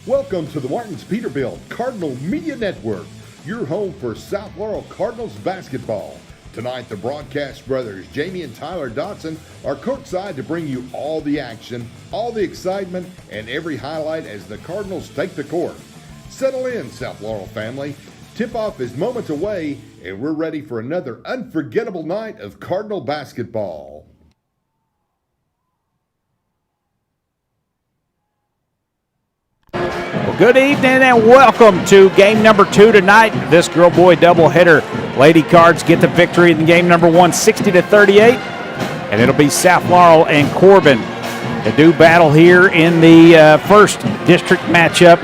Welcome to the Martins Peterbilt Cardinal Media Network, your home for South Laurel Cardinals basketball. Tonight, the broadcast brothers, Jamie and Tyler Dotson, are courtside to bring you all the action, all the excitement, and every highlight as the Cardinals take the court. Settle in, South Laurel family. Tip-off is moments away, and we're ready for another unforgettable night of Cardinal basketball. Good evening and welcome to game number 2 tonight. This girl-boy doubleheader. Lady Cards get the victory in game number 1, 60-38. And it'll be South Laurel and Corbin to do battle here in the first district matchup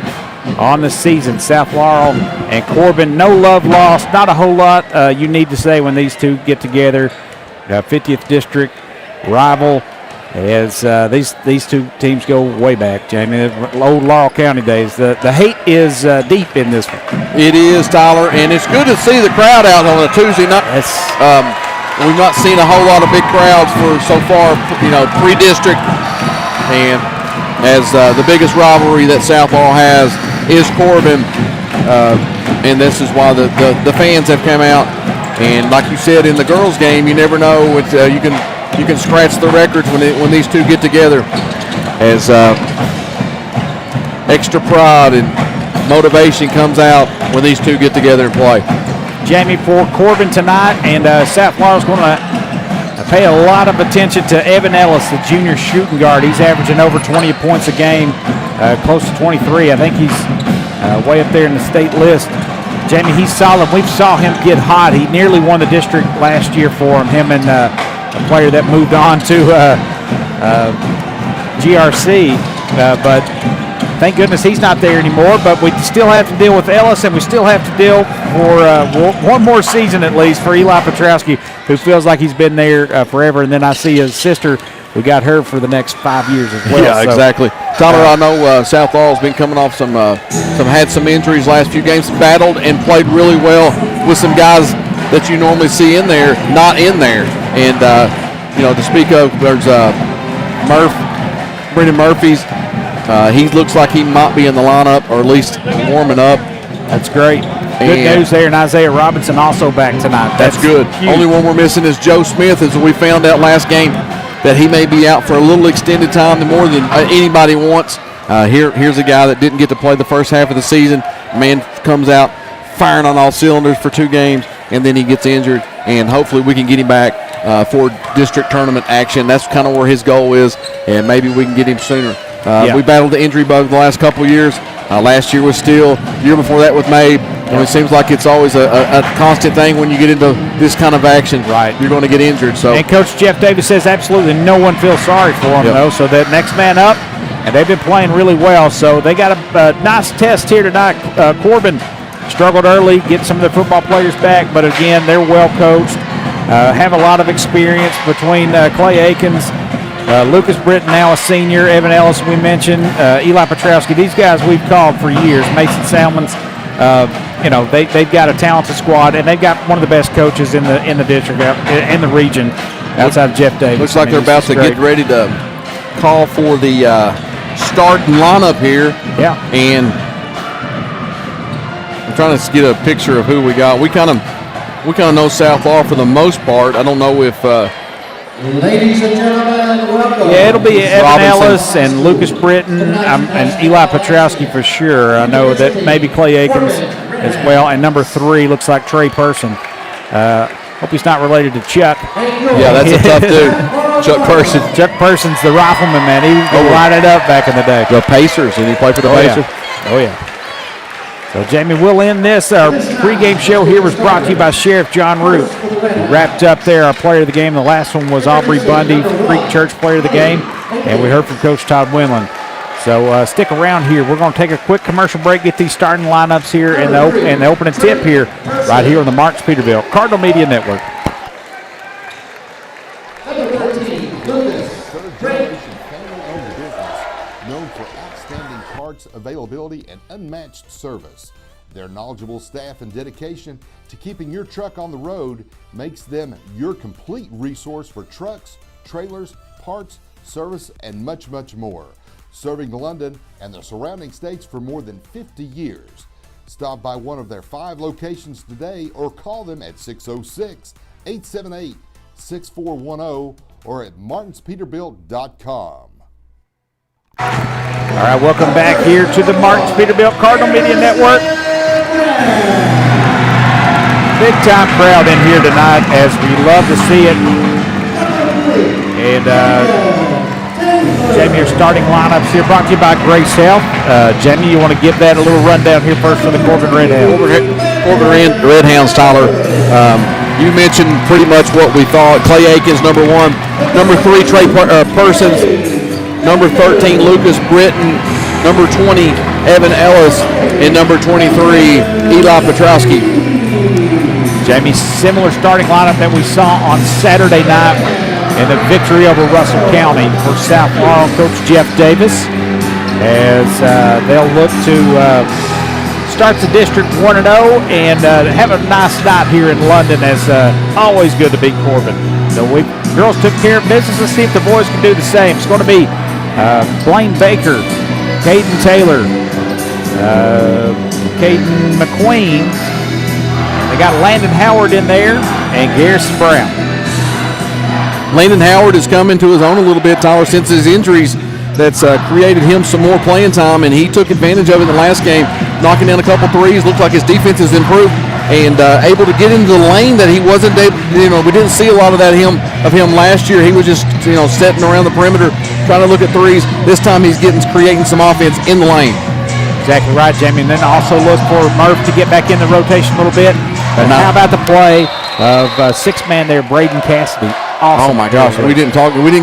on the season. South Laurel and Corbin, no love lost. Not a whole lot you need to say when these two get together. 50th district rival. As these two teams go way back, Jamie, old Laurel County days. The hate is deep in this one. It is, Tyler, and it's good to see the crowd out on a Tuesday night. We've not seen a whole lot of big crowds for so far, pre-district. And as the biggest rivalry that South Laurel has is Corbin, and this is why the fans have come out. And like you said in the girls' game, you never know. You can scratch the records when these two get together, as extra pride and motivation comes out when these two get together and play. Jamie, for Corbin tonight, and South Laurel's going to pay a lot of attention to Evan Ellis, the junior shooting guard. He's averaging over 20 points a game, close to 23. I think he's way up there in the state list. Jamie, he's solid. We saw him get hot. He nearly won the district last year for him and a player that moved on to GRC, but thank goodness he's not there anymore. But we still have to deal with Ellis, and we still have to deal for one more season at least for Eli Petrowski, who feels like he's been there forever. And then I see his sister, we got her for the next 5 years as well. Yeah, so, exactly. Tyler, I know South Laurel's been coming off had some injuries last few games, battled and played really well with some guys that you normally see in there, not in there. And, to speak of, there's Brendan Murphy's. He looks like he might be in the lineup, or at least warming up. That's great. Good news there, and Isaiah Robinson also back tonight. That's good. Huge. Only one we're missing is Joe Smith, as we found out last game that he may be out for a little extended time, more than anybody wants. Here's a guy that didn't get to play the first half of the season. Man comes out firing on all cylinders for 2 games, and then he gets injured, and hopefully we can get him back for district tournament action. That's kind of where his goal is, and maybe we can get him sooner. We battled the injury bug the last couple of years. Last year was Steele. Year before that with Mabe. It seems like it's always a constant thing when you get into this kind of action. Right. You're going to get injured. So. And Coach Jeff Davis says absolutely no one feels sorry for him, though. So that next man up, and they've been playing really well. So they got a nice test here tonight. Corbin struggled early, get some of their football players back, but again, they're well coached. Have a lot of experience between Clay Akins, Lucas Britton, now a senior, Evan Ellis, we mentioned, Eli Petrowski. These guys we've called for years. Mason Salmons, they've got a talented squad, and they've got one of the best coaches in the district, in the region, outside of Jeff Davis. Looks like they're about to get ready to call for the starting lineup here. Yeah. And I'm trying to get a picture of who we got. We kind of know South Laurel for the most part. I don't know if ladies and gentlemen, welcome. Yeah, it'll be Evan Ellis and Lucas Britton and Eli Petrowski for sure. I know that maybe Clay Akins as well. And number 3 looks like Trey Person. Hope he's not related to Chuck. Yeah, that's a tough dude. Chuck Person. Chuck Person's the rifleman, man. He light it up back in the day. The Pacers. Did he play for the Pacers? Yeah. Oh, yeah. So, Jamie, we'll end this. Our pregame show here was brought to you by Sheriff John Root. We wrapped up there our player of the game. The last one was Aubrey Bundy, Creek Church player of the game. And we heard from Coach Todd Winland. So stick around here. We're going to take a quick commercial break, get these starting lineups here and the opening tip here, right here on the Martins Peterbilt Cardinal Media Network. Known for outstanding parts availability and unmatched service. Their knowledgeable staff and dedication to keeping your truck on the road makes them your complete resource for trucks, trailers, parts, service, and much, much more. serving London and the surrounding states for more than 50 years. Stop by one of their 5 locations today or call them at 606-878-6410 or at martinspeterbilt.com. All right, welcome back here to the Martins Peterbilt Cardinal Media Network. Big time crowd in here tonight, as we love to see it. And Jamie, your starting lineups here brought to you by Grace Health. Jamie, you want to give that a little rundown here first for the Corbin Red Hounds? Corbin Red Hounds, Tyler. You mentioned pretty much what we thought. Clay Aikens, number 1. Number 3, Trey Persons. Number 13, Lucas Britton. Number 20, Evan Ellis. And number 23, Eli Petrowski. Jamie, similar starting lineup that we saw on Saturday night in the victory over Russell County for South Laurel. Coach Jeff Davis, as they'll look to start the district 1-0 and have a nice night here in London, as always good to beat Corbin. So girls took care of business. Let's see if the boys can do the same. It's going to be Blaine Baker, Caden Taylor, Caden McQueen. They got Landon Howard in there and Garrison Brown. Landon Howard has come into his own a little bit, Tyler, since his injuries. That's created him some more playing time, and he took advantage of it in the last game, knocking down a couple threes. Looks like his defense has improved and able to get into the lane that he wasn't. We didn't see a lot of that of him last year. He was just setting around the perimeter, trying to look at threes. This time he's creating some offense in the lane. Exactly right, Jamie. And then also look for Murph to get back in the rotation a little bit. But how about the play of 6-man there, Braden Cassidy? Awesome. Oh my gosh, we didn't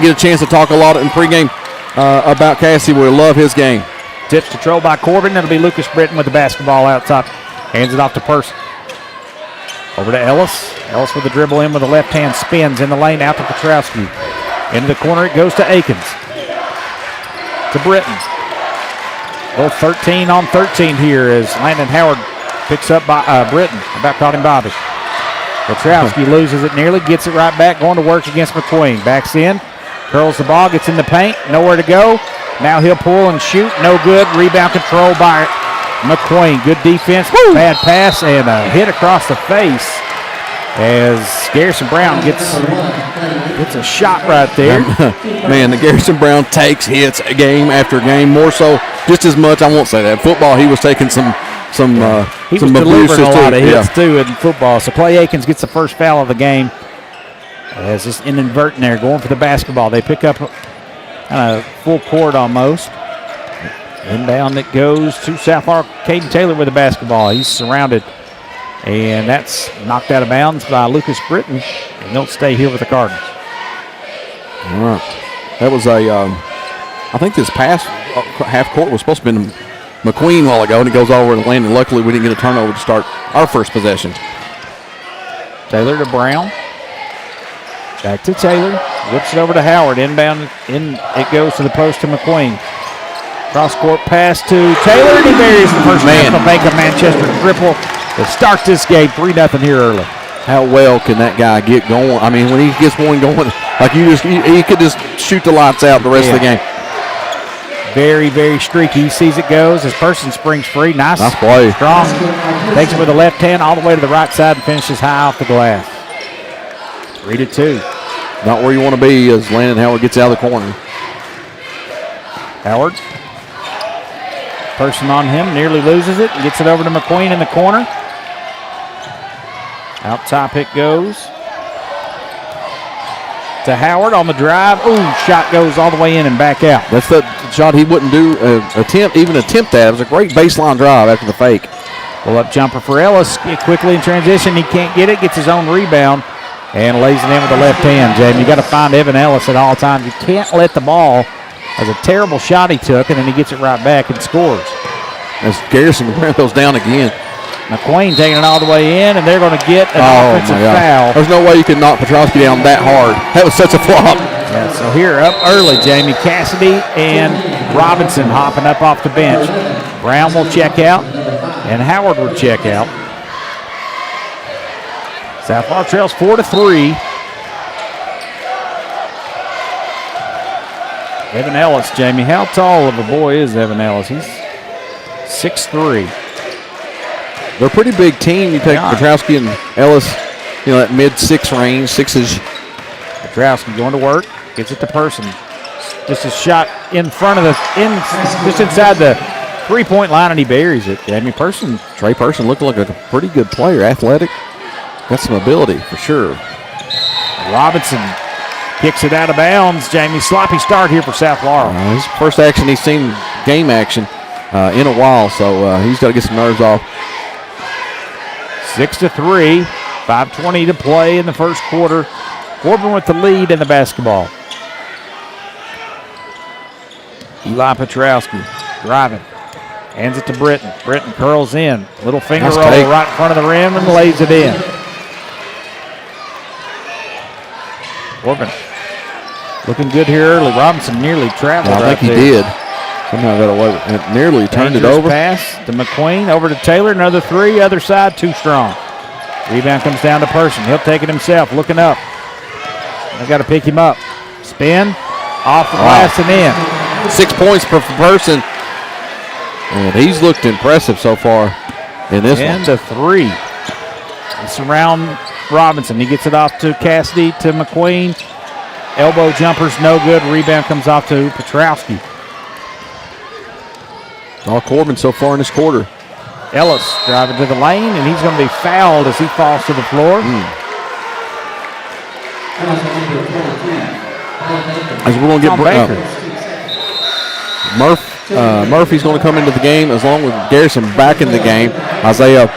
get a chance to talk a lot in pregame about Cassidy. We love his game. Tips controlled by Corbin. It'll be Lucas Britton with the basketball out top. Hands it off to Person. Over to Ellis. Ellis with the dribble in with the left hand, spins in the lane out to Petrowski. Into the corner it goes to Aikens. To Britton. Both 13 on 13 here as Landon Howard picks up by Britton. About caught him Bobby. Petrowski loses it nearly, gets it right back, going to work against McQueen. Backs in, curls the ball, gets in the paint, nowhere to go. Now he'll pull and shoot, no good. Rebound control by McQueen. Good defense, bad pass, and a hit across the face as Garrison Brown gets a shot right there. Man, the Garrison Brown takes hits game after game, more so, just as much, I won't say that. Football, he was taking some he was delivering a lot of hits too in football. So Clay Aikens gets the first foul of the game. As just inadvertent there, going for the basketball. They pick up full court almost. Inbound it goes to South Laurel. Caden Taylor with the basketball. He's surrounded. And that's knocked out of bounds by Lucas Britton. And they'll stay here with the Cardinals. All right. That was I think this past half court was supposed to have been McQueen a while ago, and it goes all over to Landon. Luckily, we didn't get a turnover to start our first possession. Taylor to Brown. Back to Taylor. Whips it over to Howard. Inbound. In it goes to the post to McQueen. Cross-court pass to Taylor, and he buries the first National Bank of Manchester triple to start this game 3-0 here early. How well can that guy get going? I mean, when he gets one going, like he could just shoot the lights out the rest of the game. Very, very streaky. He sees it goes. His person springs free. Nice play. Strong. Takes it with the left hand all the way to the right side and finishes high off the glass. 3-2. Not where you want to be as Landon Howard gets out of the corner. Howard. Person on him. Nearly loses it. Gets it over to McQueen in the corner. Out top it goes. To Howard on the drive. Ooh, shot goes all the way in and back out. That's the shot he wouldn't attempt that. It was a great baseline drive after the fake. Pull up jumper for Ellis. Quickly in transition. He can't get it. Gets his own rebound and lays it in with the left hand, Jamie. You got to find Evan Ellis at all times. You can't let the ball. That was a terrible shot he took, and then he gets it right back and scores. As Garrison goes down again. McQueen taking it all the way in, and they're going to get an offensive foul. There's no way you can knock Petrowski down that hard. That was such a flop. Yeah, so here up early, Jamie. Cassidy and Robinson hopping up off the bench. Brown will check out, and Howard will check out. South Laurel trails 4-3. Evan Ellis, Jamie. How tall of a boy is Evan Ellis? He's 6'3". They're a pretty big team. You take Petrowski and Ellis, that mid-6 range, sixes. Petrowski going to work, gets it to Person. Just a shot in front of just inside the three-point line, and he buries it. Jamie Person. Trey Person looking like a pretty good player, athletic. Got some ability for sure. Robinson kicks it out of bounds. Jamie, sloppy start here for South Laurel. His first action he's seen game action in a while, so he's got to get some nerves off. 6-3, 5:20 to play in the first quarter. Corbin with the lead in the basketball. Eli Petrowski driving. Hands it to Britton. Britton curls in. Little finger roll right in front of the rim and lays it in. Corbin looking good here early. Robinson nearly traveled. I think he did. Somehow got away with it. Nearly turned it over. Pass to McQueen. Over to Taylor. Another three. Other side. Too strong. Rebound comes down to Person. He'll take it himself. Looking up. They got to pick him up. Spin. Off the glass and in. 6 points per Person. And he's looked impressive so far in this one. And a three. It's around Robinson. He gets it off to Cassidy, to McQueen. Elbow jumper's no good. Rebound comes off to Petrowski. All Corbin so far in this quarter. Ellis driving to the lane, and he's going to be fouled as he falls to the floor. As we're going to get Murphy's going to come into the game as long as Garrison back in the game. Isaiah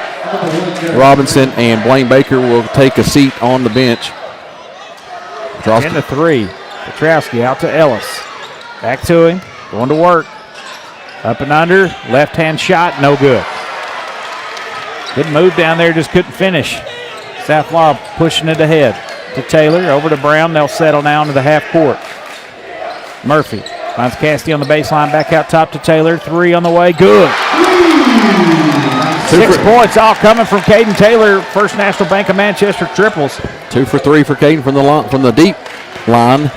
Robinson and Blaine Baker will take a seat on the bench. 10-3. Petrowski out to Ellis. Back to him. Going to work. Up and under. Left-hand shot. No good. Good move down there. Just couldn't finish. South Laurel pushing it ahead to Taylor. Over to Brown. They'll settle down to the half court. Murphy finds Cassidy on the baseline. Back out top to Taylor. Three on the way. Good. 6 points all coming from Caden Taylor. First National Bank of Manchester triples. 2 for 3 for Caden from the deep line.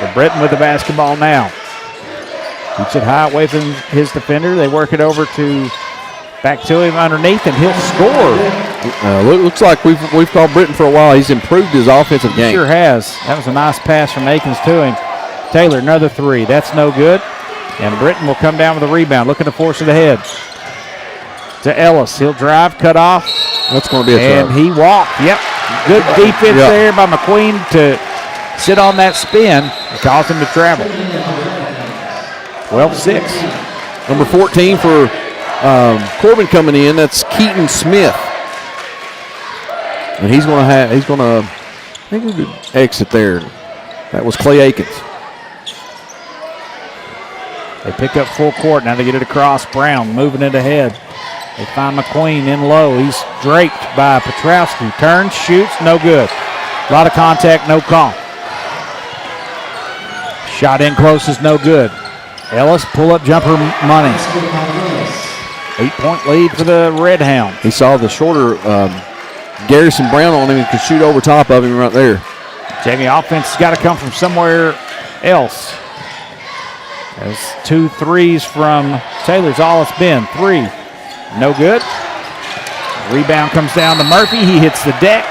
So Britton with the basketball now. Keeps it high away from his defender. They work it over to back to him underneath, and he'll score. Looks like we've called Britton for a while. He's improved his offensive game. Sure has. That was a nice pass from Akins to him. Taylor, another three. That's no good. And Britton will come down with a rebound, looking to force it ahead. To Ellis. He'll drive, cut off. That's going to be a And shot. he walked. Yep. Good defense there by McQueen to sit on that spin and cause him to travel. 12-6. Number 14 for Corbin coming in. That's Keaton Smith. And he's going to I think we could exit there. That was Clay Akins. They pick up full court. Now they get it across. Brown moving it ahead. They find McQueen in low. He's draped by Petrowski. Turns, shoots, no good. A lot of contact, no call. Shot in close is no good. Ellis, pull-up jumper money. 8-point lead for the Red Hound. He saw the shorter Garrison Brown on him and could shoot over top of him right there. Jamie, offense has got to come from somewhere else. There's 2 threes from Taylor's all it's been. 3, no good. Rebound comes down to Murphy. He hits the deck.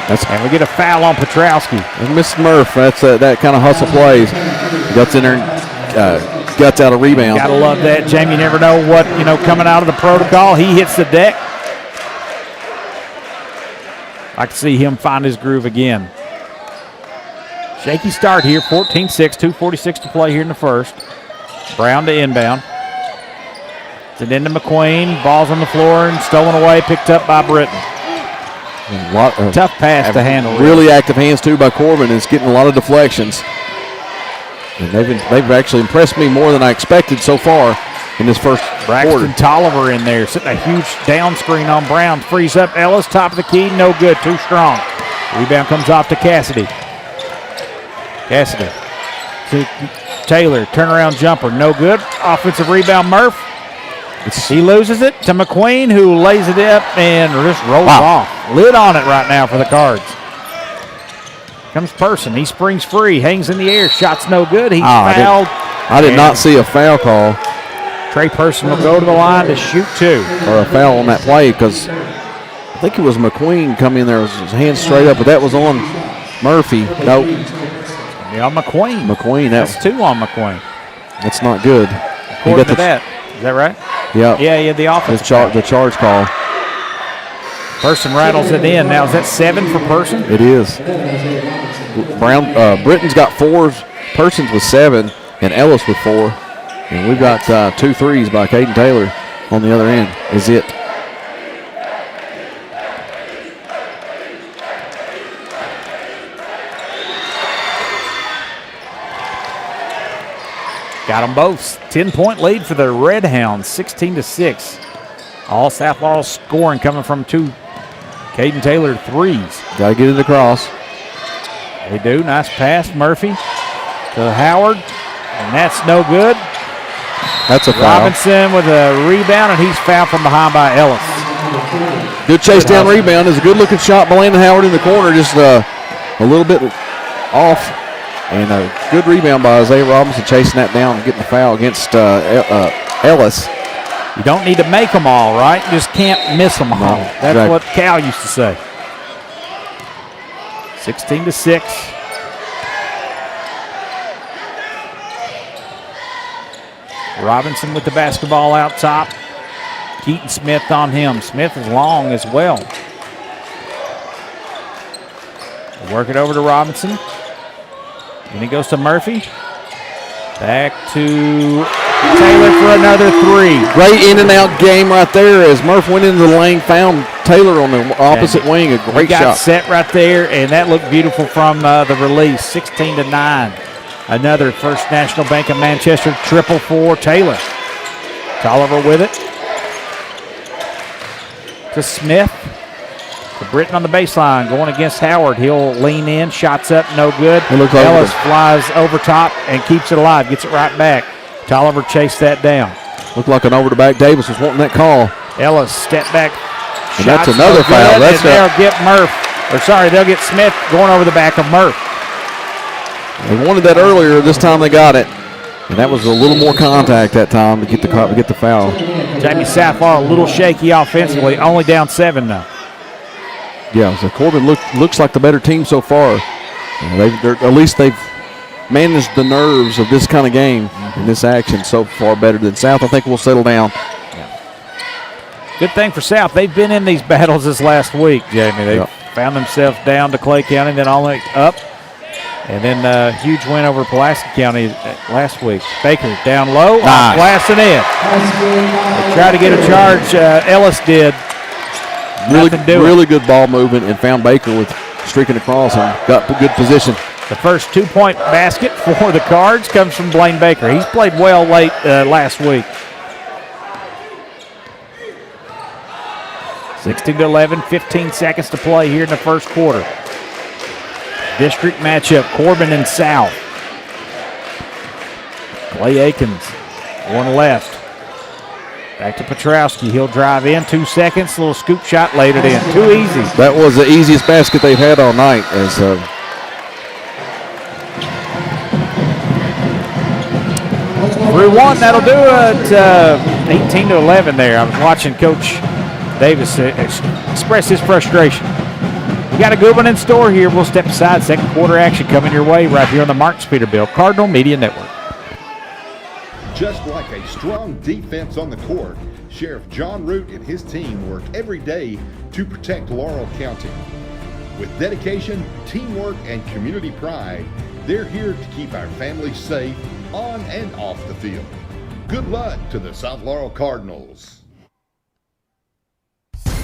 And we get a foul on Petrowski. And Mr. Murph, that's that kind of hustle plays. Guts in there and guts out a rebound. Gotta love that, Jamie. You never know what, coming out of the protocol. He hits the deck. I can see him find his groove again. Shaky start here, 14-6, 2:46 to play here in the first. Brown to inbound. It's into McQueen. Ball's on the floor and stolen away, picked up by Britton. Tough pass to handle. Really active hands, too, by Corbin. It's getting a lot of deflections. And they've actually impressed me more than I expected so far in this first quarter. Braxton Tolliver in there, setting a huge down screen on Brown. Frees up Ellis, top of the key, no good, too strong. Rebound comes off to Cassidy. Cassidy to Taylor, turnaround jumper, no good. Offensive rebound, Murph. He loses it to McQueen, who lays it up and just rolls off. Lid on it right now for the Cards. Comes Person. He springs free, hangs in the air. Shot's no good. He's Oh, fouled. I did not see a foul call Trey Person will go to the line to shoot 2. or a foul on that play because I think it was McQueen coming in there with his hands straight up, but that was on Murphy. Nope. Yeah, McQueen. That's 2 on McQueen. That's not good. According to that. Is that right? Yeah. Yeah, the offense. The charge call. Person rattles it in. Now, is that 7 for Person? It is. Britton's got 4, Persons with 7, and Ellis with 4. And we've got 2 threes by Caden Taylor on the other end. Is it? Got them both. 10-point lead for the Red Hounds, 16-6. All South Laurel scoring coming from 2 Caden Taylor threes. Got to get it across. They do. Nice pass, Murphy to Howard, and that's no good. That's a foul. Robinson with a rebound, and he's fouled from behind by Ellis. Good chase down rebound. Is a good-looking shot by Landon Howard in the corner, just a little bit off. And a good rebound by Isaiah Robinson chasing that down and getting the foul against Ellis. You don't need to make them all, right? You just can't miss them all. No, That's exactly what Cal used to say. 16-6. Robinson with the basketball out top. Keaton Smith on him. Smith is long as well. Work it over to Robinson. And he goes to Murphy. Back to Taylor for another 3. Great in and out game right there as Murph went into the lane, found Taylor on the opposite wing. A great got shot. Set right there, and that looked beautiful from the release. 16-9. Another First National Bank of Manchester triple for Taylor. Tolliver with it. To Smith. To Britton on the baseline, going against Howard. He'll lean in, shots up, no good. Ellis flies over top and keeps it alive, gets it right back. Tolliver chased that down. Looked like an over-the-back. Davis was wanting that call. Ellis step back. And that's another foul. They'll get they'll get Smith going over the back of Murph. They wanted that earlier. This time they got it. And that was a little more contact that time to get the foul. Jamie South Laurel a little shaky offensively, only down 7 now. Yeah, so Corbin looks like the better team so far. At least they've managed the nerves of this kind of game and this action so far better than South. I think we'll settle down. Yeah. Good thing for South. They've been in these battles this last week, Jamie. They found themselves down to Clay County, then all the way up. And then a huge win over Pulaski County last week. Baker down low, off glass and in. They tried to get a charge. Ellis did. Really good ball movement and found Baker with streaking across and got good position. The first 2-point basket for the Cards comes from Blaine Baker. He's played well late last week. 16-11, 15 seconds to play here in the first quarter. District matchup, Corbin and South. Clay Akins, one left. Back to Petrowski. He'll drive in, 2 seconds. Little scoop shot, laid it in. Too easy. That was the easiest basket they've had all night. As through 1, that'll do it. 18-11 there. I was watching Coach Davis express his frustration. We got a good one in store here. We'll step aside. Second quarter action coming your way right here on the Marks Peterbilt Cardinal Media Network. Just like a strong defense on the court, Sheriff John Root and his team work every day to protect Laurel County. With dedication, teamwork, and community pride, they're here to keep our families safe on and off the field. Good luck to the South Laurel Cardinals.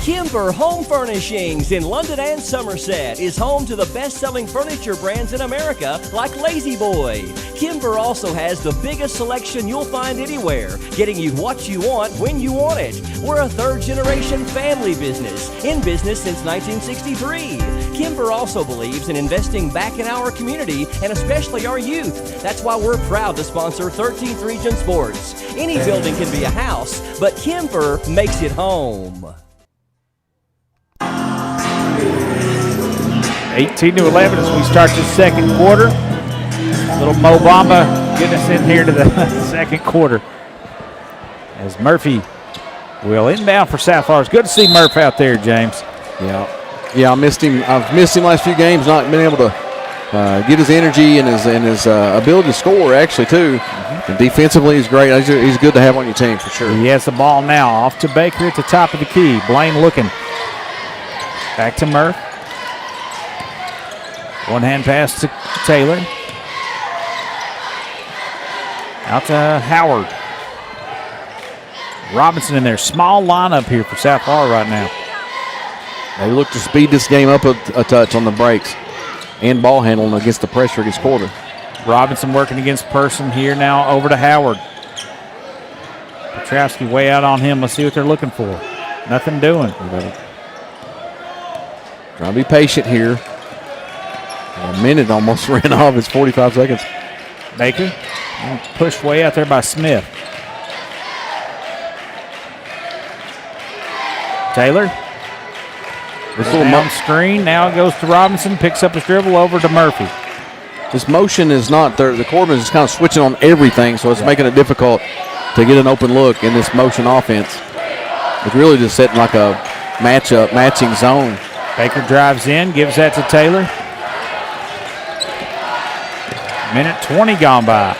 Kimber Home Furnishings in London and Somerset is home to the best-selling furniture brands in America like Lazy Boy. Kimber also has the biggest selection you'll find anywhere, getting you what you want when you want it. We're a third-generation family business, in business since 1963. Kimber also believes in investing back in our community and especially our youth. That's why we're proud to sponsor 13th Region Sports. Any building can be a house, but Kimber makes it home. 18-11 as we start the second quarter. Little Mo Bamba getting us in here to the second quarter. As Murphy will inbound for South Florida. It's good to see Murph out there, James. Yeah, I missed him. I've missed him last few games, not been able to get his energy and his ability to score, actually, too. And defensively, he's great. He's good to have on your team, for sure. He has the ball now. Off to Baker at the top of the key. Blaine looking. Back to Murph. One-hand pass to Taylor. Out to Howard. Robinson in there. Small lineup here for South Florida right now. They look to speed this game up a touch on the breaks and ball handling against the pressure against Corbin. Robinson working against Person here now over to Howard. Petrowski way out on him. Let's see what they're looking for. Nothing doing. Trying to be patient here. A minute almost ran off. It's 45 seconds. Baker pushed way out there by Smith. Taylor. This little screen. Now it goes to Robinson. Picks up his dribble over to Murphy. This motion is not there. The Corbin is kind of switching on everything, so it's making it difficult to get an open look in this motion offense. It's really just setting like a matching zone. Baker drives in, gives that to Taylor. Minute 20 gone by.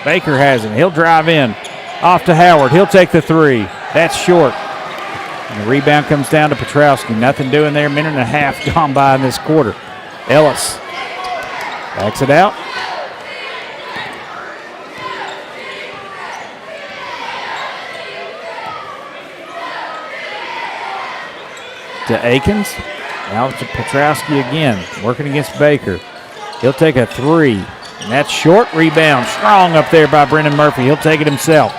Baker has it. He'll drive in. Off to Howard. He'll take the three. That's short. And the rebound comes down to Petrowski. Nothing doing there. Minute and a half gone by in this quarter. Ellis backs it out. To Akins. Now to Petrowski again. Working against Baker. He'll take a three. And that's short. Rebound. Strong up there by Brendan Murphy. He'll take it himself.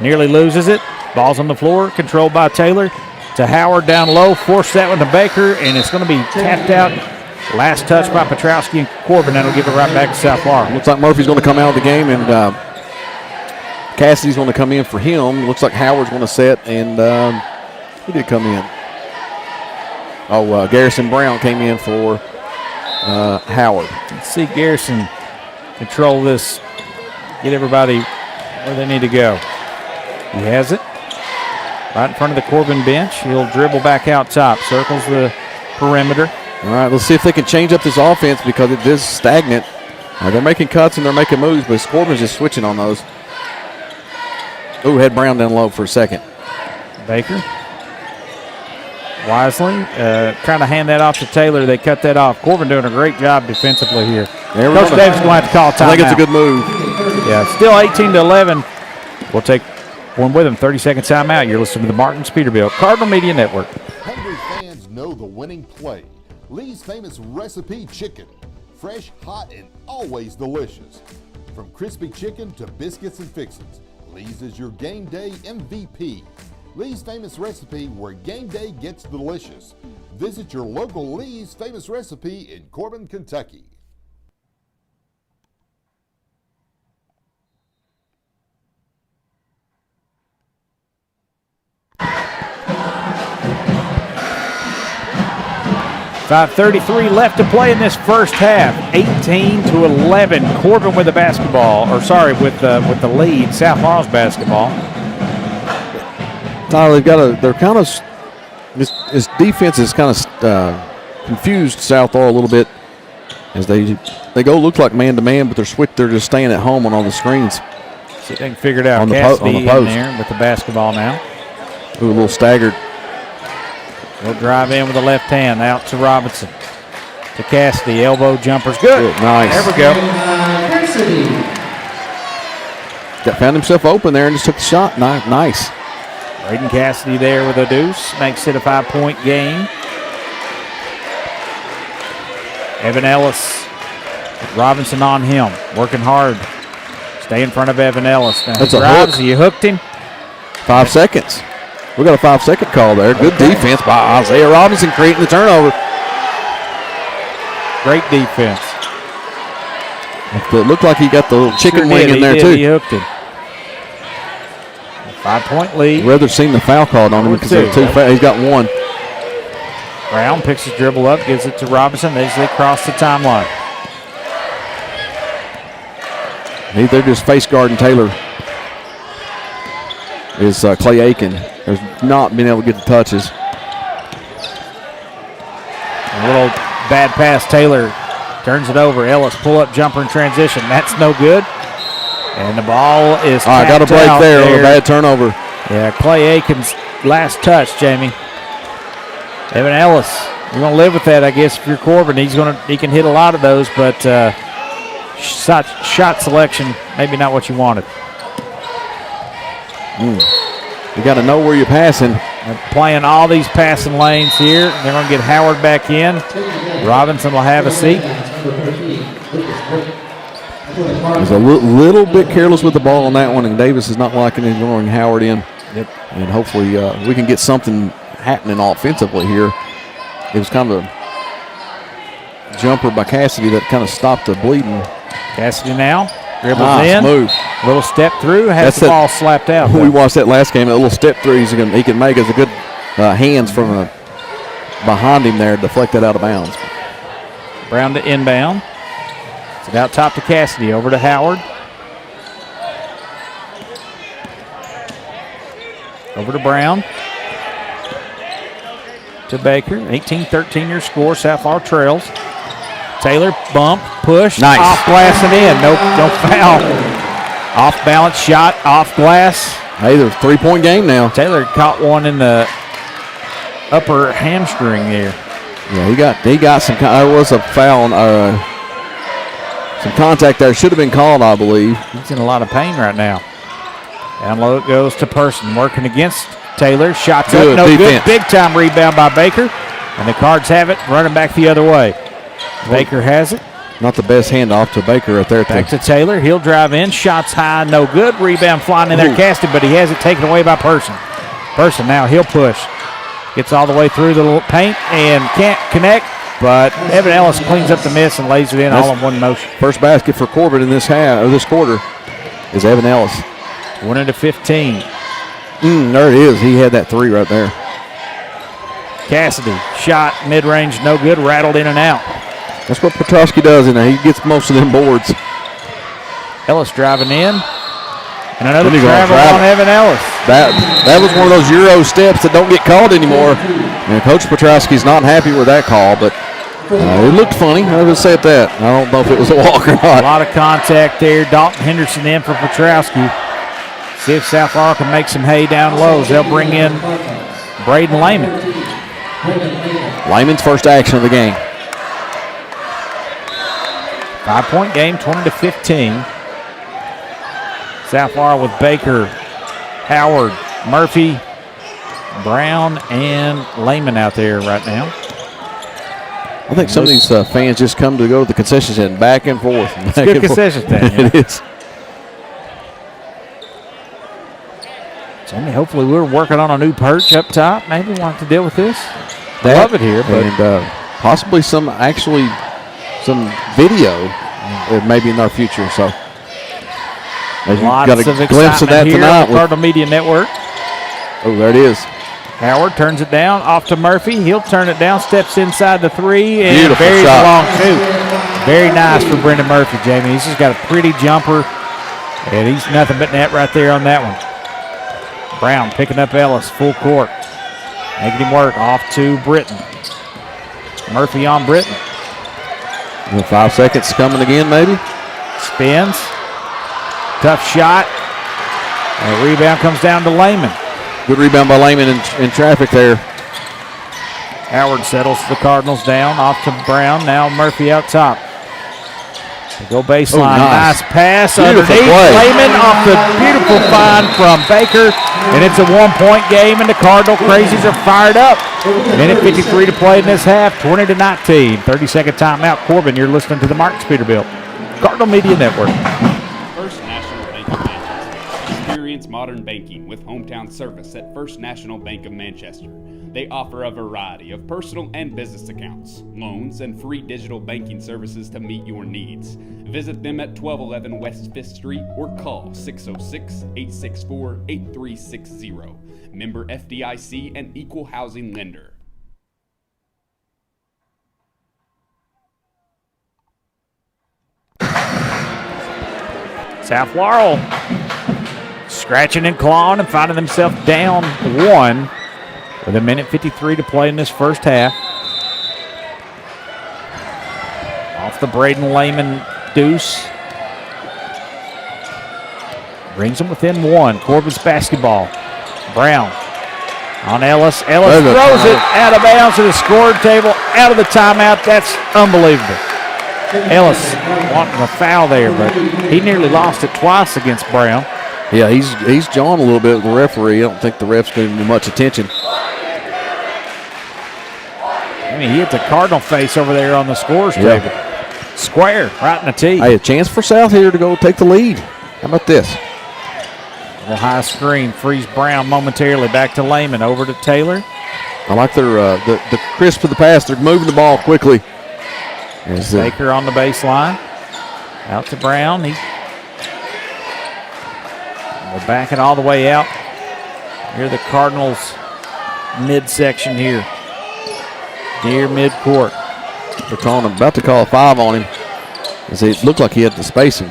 Nearly loses it. Ball's on the floor. Controlled by Taylor. To Howard down low. Force that one to Baker. And it's going to be tapped out. Last touch by Petrowski and Corbin. That'll give it right back to South Florida. Looks like Murphy's going to come out of the game, and Cassidy's going to come in for him. Looks like Howard's going to set, and who did come in? Garrison Brown came in for Howard. Let's see Garrison control this, get everybody where they need to go. He has it right in front of the Corbin bench. He'll dribble back out top, circles the perimeter. All right, let's see if they can change up this offense because it is stagnant. They're making cuts and they're making moves, but Corbin's just switching on those. Ooh, had Brown down low for a second. Baker. Wisely trying to hand that off to Taylor. They cut that off. Corbin doing a great job defensively here. Coach Davis going to have to call timeout. I think it's a good move. Yeah, still 18-11. We'll take one with them. 30-second timeout. You're listening to the Martins Peterbilt Cardinal Media Network. Hungry fans know the winning play. Lee's famous recipe chicken. Fresh, hot, and always delicious. From crispy chicken to biscuits and fixins, Lee's is your game day MVP. Lee's famous recipe, where game day gets delicious. Visit your local Lee's famous recipe in Corbin, Kentucky. .5:33 left to play in this first half. 18-11. Corbin with the basketball, with the lead. South Florida's basketball. Tyler, they're kind of, this defense is kind of confused South Florida a little bit as they go look like man-to-man, but they're just staying at home on all the screens. See if they can figure it out. On the Cassidy post. in there with the basketball now. Ooh, a little staggered. He'll drive in with the left hand out to Robinson. To Cassidy. Elbow jumper's good. Nice. There we go. Found himself open there and just took the shot. Nice. Braden Cassidy there with a deuce. Makes it a 5-point game. Evan Ellis. Robinson on him. Working hard. Stay in front of Evan Ellis. Now that's a hook. He hooked him. 5 seconds. We got a 5-second call there. Good defense by Isaiah Robinson creating the turnover. Great defense. It looked like he got the little chicken wing in there too. He hooked him. 5-point lead. I'd rather seen the foul called on him because there were two fouls. He's got one. Brown picks his dribble up, gives it to Robinson as they cross the timeline. They're just face guarding Taylor. Is Clay Aiken. There's not been able to get the touches. A little bad pass. Taylor turns it over. Ellis pull-up jumper in transition. That's no good. And the ball is All right, got a break there on a bad turnover. Yeah, Clay Aiken's last touch, Jamie. Evan Ellis, you're going to live with that, I guess, if you're Corbin. He can hit a lot of those, but shot selection, maybe not what you wanted. You got to know where you're passing. They're playing all these passing lanes here. They're going to get Howard back in. Robinson will have a seat. He's a little bit careless with the ball on that one, and Davis is not liking it, throwing Howard in. Yep. And hopefully we can get something happening offensively here. It was kind of a jumper by Cassidy that kind of stopped the bleeding. Cassidy now dribbles nice in. Move. Little step through, has the ball slapped out. We watched that last game. A little step through he can make as a good hands from behind him there, deflect that out of bounds. Brown to inbound. It's out top to Cassidy, over to Howard. Over to Brown. To Baker. 18-13 your score. South Florida trails. Taylor, bump, push, nice. Off glass and in. No foul. Off balance shot, off glass. Hey, there's a 3-point game now. Taylor caught one in the upper hamstring there. Yeah, he got some. There was a foul, some contact there. Should have been called, I believe. He's in a lot of pain right now. Down low it goes to Person, working against Taylor. Shots up, no good. Big time rebound by Baker. And the Cards have it, running back the other way. Baker has it. Not the best handoff to Baker right there. Back to Taylor. He'll drive in. Shots high, no good. Rebound flying in there, casted, but he has it taken away by Person. Person now, he'll push. Gets all the way through the little paint and can't connect, but Evan Ellis cleans up the miss and lays it in all in one motion. First basket for Corbin in this quarter is Evan Ellis. 1-15. There it is. He had that three right there. Cassidy, shot, mid-range, no good, rattled in and out. That's what Petrosky does in there. He gets most of them boards. Ellis driving in. And another travel on Evan Ellis. That was one of those Euro steps that don't get called anymore. And Coach Petrosky's not happy with that call, but it looked funny. I would say that. I don't know if it was a walk or not. A lot of contact there. Dalton Henderson in for Petrosky. See if South Florida can make some hay down low. They'll bring in Braden Lehman. Lehman's first action of the game. 5-point game, 20-15. South Florida with Baker, Howard, Murphy, Brown, and Lehman out there right now. I think some of these fans just come to go to the concession stand back and forth. It's a good concession stand. It is. Jamie, hopefully we're working on a new perch up top. Maybe we'll have to deal with this. I love it here. But and possibly some video maybe in our future. So lots got a of glimpse of that here tonight on the Cardinal Media Network. Oh, there it is. Howard turns it down, off to Murphy. He'll turn it down, steps inside the three, and beautiful buries shot. a long two. Very nice for Brendan Murphy, Jamie. He's just got a pretty jumper, and he's nothing but net right there on that one. Brown picking up Ellis, full court. Making him work, off to Britton. Murphy on Britton. 5 seconds coming again, maybe. Spins. Tough shot. And the rebound comes down to Lehman. Good rebound by Lehman in traffic there. Howard settles the Cardinals down, off to Brown. Now Murphy out top. They go baseline. Nice pass beautiful underneath. Play. Lehman off the beautiful find from Baker. And it's a 1-point game, and the Cardinal Crazies are fired up. Minute 53 to play in this half, 20-19. 30-second timeout. Corbin, you're listening to the Marcus Peterbilt Cardinal Media Network. First National Bank of Manchester. Experience modern banking with hometown service at First National Bank of Manchester. They offer a variety of personal and business accounts, loans, and free digital banking services to meet your needs. Visit them at 1211 West 5th Street or call 606-864-8360. Member FDIC and equal housing lender. South Laurel scratching and clawing and finding themselves down 1 with 1:53 to play in this first half. Off the Braden Lehman deuce. Brings them within 1. Corbin's basketball. Brown on Ellis. Ellis throws it out of bounds to the score table, out of the timeout. That's unbelievable. Ellis wanting a foul there, but he nearly lost it twice against Brown. Yeah, he's jawing a little bit with the referee. I don't think the ref's giving him much attention. I mean, he hit the Cardinal face over there on the scores table. Square, right in the tee. Hey, a chance for South here to go take the lead. How about this? A little high screen, frees Brown momentarily. Back to Lehman, over to Taylor. I like their the crisp of the pass. They're moving the ball quickly. Baker on the baseline. Out to Brown. We're backing all the way out. Here the Cardinals midsection here. Near midcourt. They're about to call a 5 on him. As it looked like he had the spacing.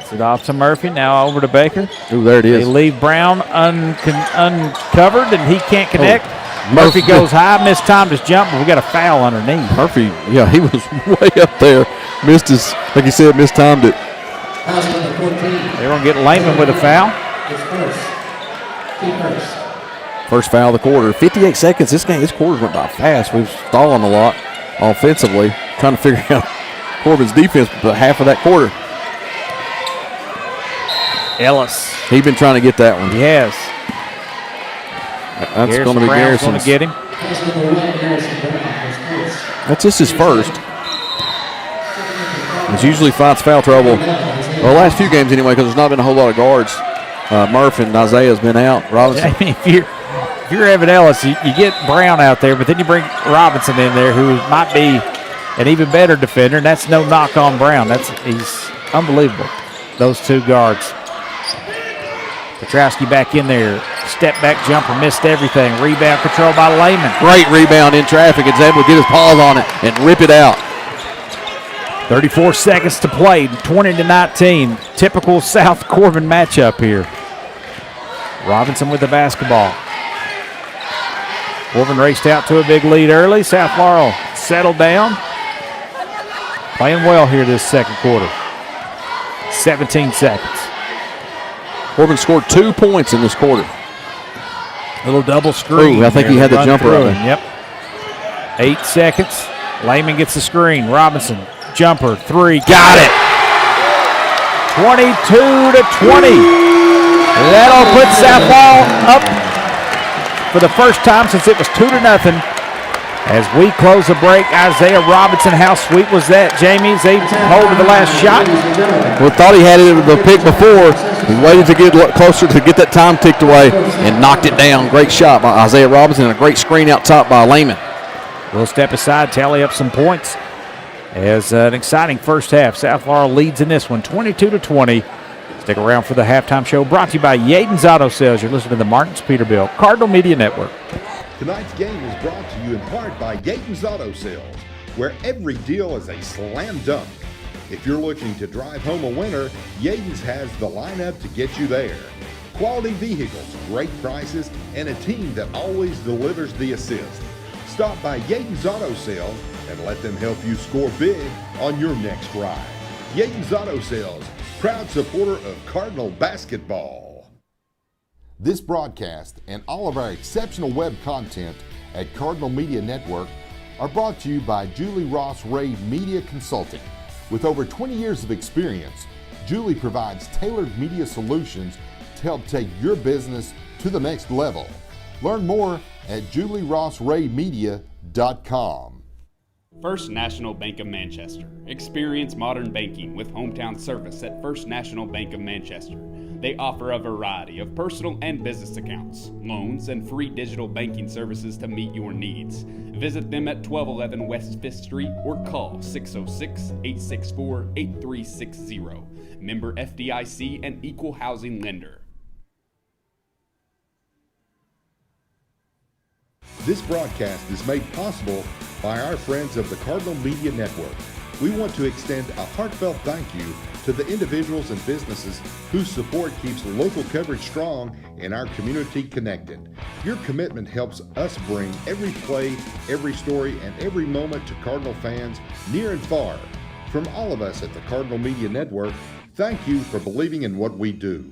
It's it off to Murphy. Now over to Baker. Ooh, there it is. They leave Brown uncovered, and he can't connect. Oh, Murphy goes high, mistimed his jump, but we got a foul underneath. Murphy, yeah, he was way up there. Missed his, like he said, mistimed it. They're going to get Lehman with a foul. First foul of the quarter. 58 seconds. This quarter went by fast. We've stalling a lot offensively, trying to figure out Corbin's defense for half of that quarter. Ellis. He's been trying to get that one. Yes. That's going to be Garrison's. Going to get him. That's just his first. He usually finds foul trouble. Well, the last few games anyway, because there's not been a whole lot of guards. Murph and Isaiah's been out. Robinson. I mean, if you're Evan Ellis, you get Brown out there, but then you bring Robinson in there, who might be an even better defender, and that's no knock on Brown. He's unbelievable. Those two guards. Petrowski back in there. Step back jumper, missed everything. Rebound control by Lehman. Great rebound in traffic. It's able to get his paws on it and rip it out. 34 seconds to play, 20-19. Typical South Corbin matchup here. Robinson with the basketball. Corbin raced out to a big lead early. South Laurel settled down. Playing well here this second quarter. 17 seconds. Corbin scored 2 points in this quarter. Little double screen. Ooh, I think he had the jumper on him. Yep. 8 seconds. Lehman gets the screen. Robinson, jumper, 3. Got it. 22-20. That'll put South Laurel up for the first time since it was 2-0. As we close the break, Isaiah Robinson, how sweet was that, Jamie? Is he hold to the last shot? Well, thought he had it with the pick before. He waited to get closer to get that time ticked away and knocked it down. Great shot by Isaiah Robinson and a great screen out top by Lehman. We'll step aside, tally up some points. As an exciting first half, South Laurel leads in this one, 22-20. Stick around for the halftime show, brought to you by Yaden's Auto Sales. You're listening to the Martins Peterbilt Cardinal Media Network. Tonight's game is brought to you in part by Yaden's Auto Sales, where every deal is a slam dunk. If you're looking to drive home a winner, Yaden's has the lineup to get you there. Quality vehicles, great prices, and a team that always delivers the assist. Stop by Yaden's Auto Sales and let them help you score big on your next ride. Yaden's Auto Sales, proud supporter of Cardinal basketball. This broadcast and all of our exceptional web content at Cardinal Media Network are brought to you by Julie Ross Ray Media Consulting. With over 20 years of experience, Julie provides tailored media solutions to help take your business to the next level. Learn more at julierossraymedia.com. First National Bank of Manchester. Experience modern banking with hometown service at First National Bank of Manchester. They offer a variety of personal and business accounts, loans, and free digital banking services to meet your needs. Visit them at 1211 West 5th Street or call 606-864-8360. Member FDIC and Equal Housing Lender. This broadcast is made possible by our friends of the Cardinal Media Network. we want to extend a heartfelt thank you to the individuals and businesses whose support keeps local coverage strong and our community connected. Your commitment helps us bring every play, every story, and every moment to Cardinal fans near and far. From all of us at the Cardinal Media Network, thank you for believing in what we do.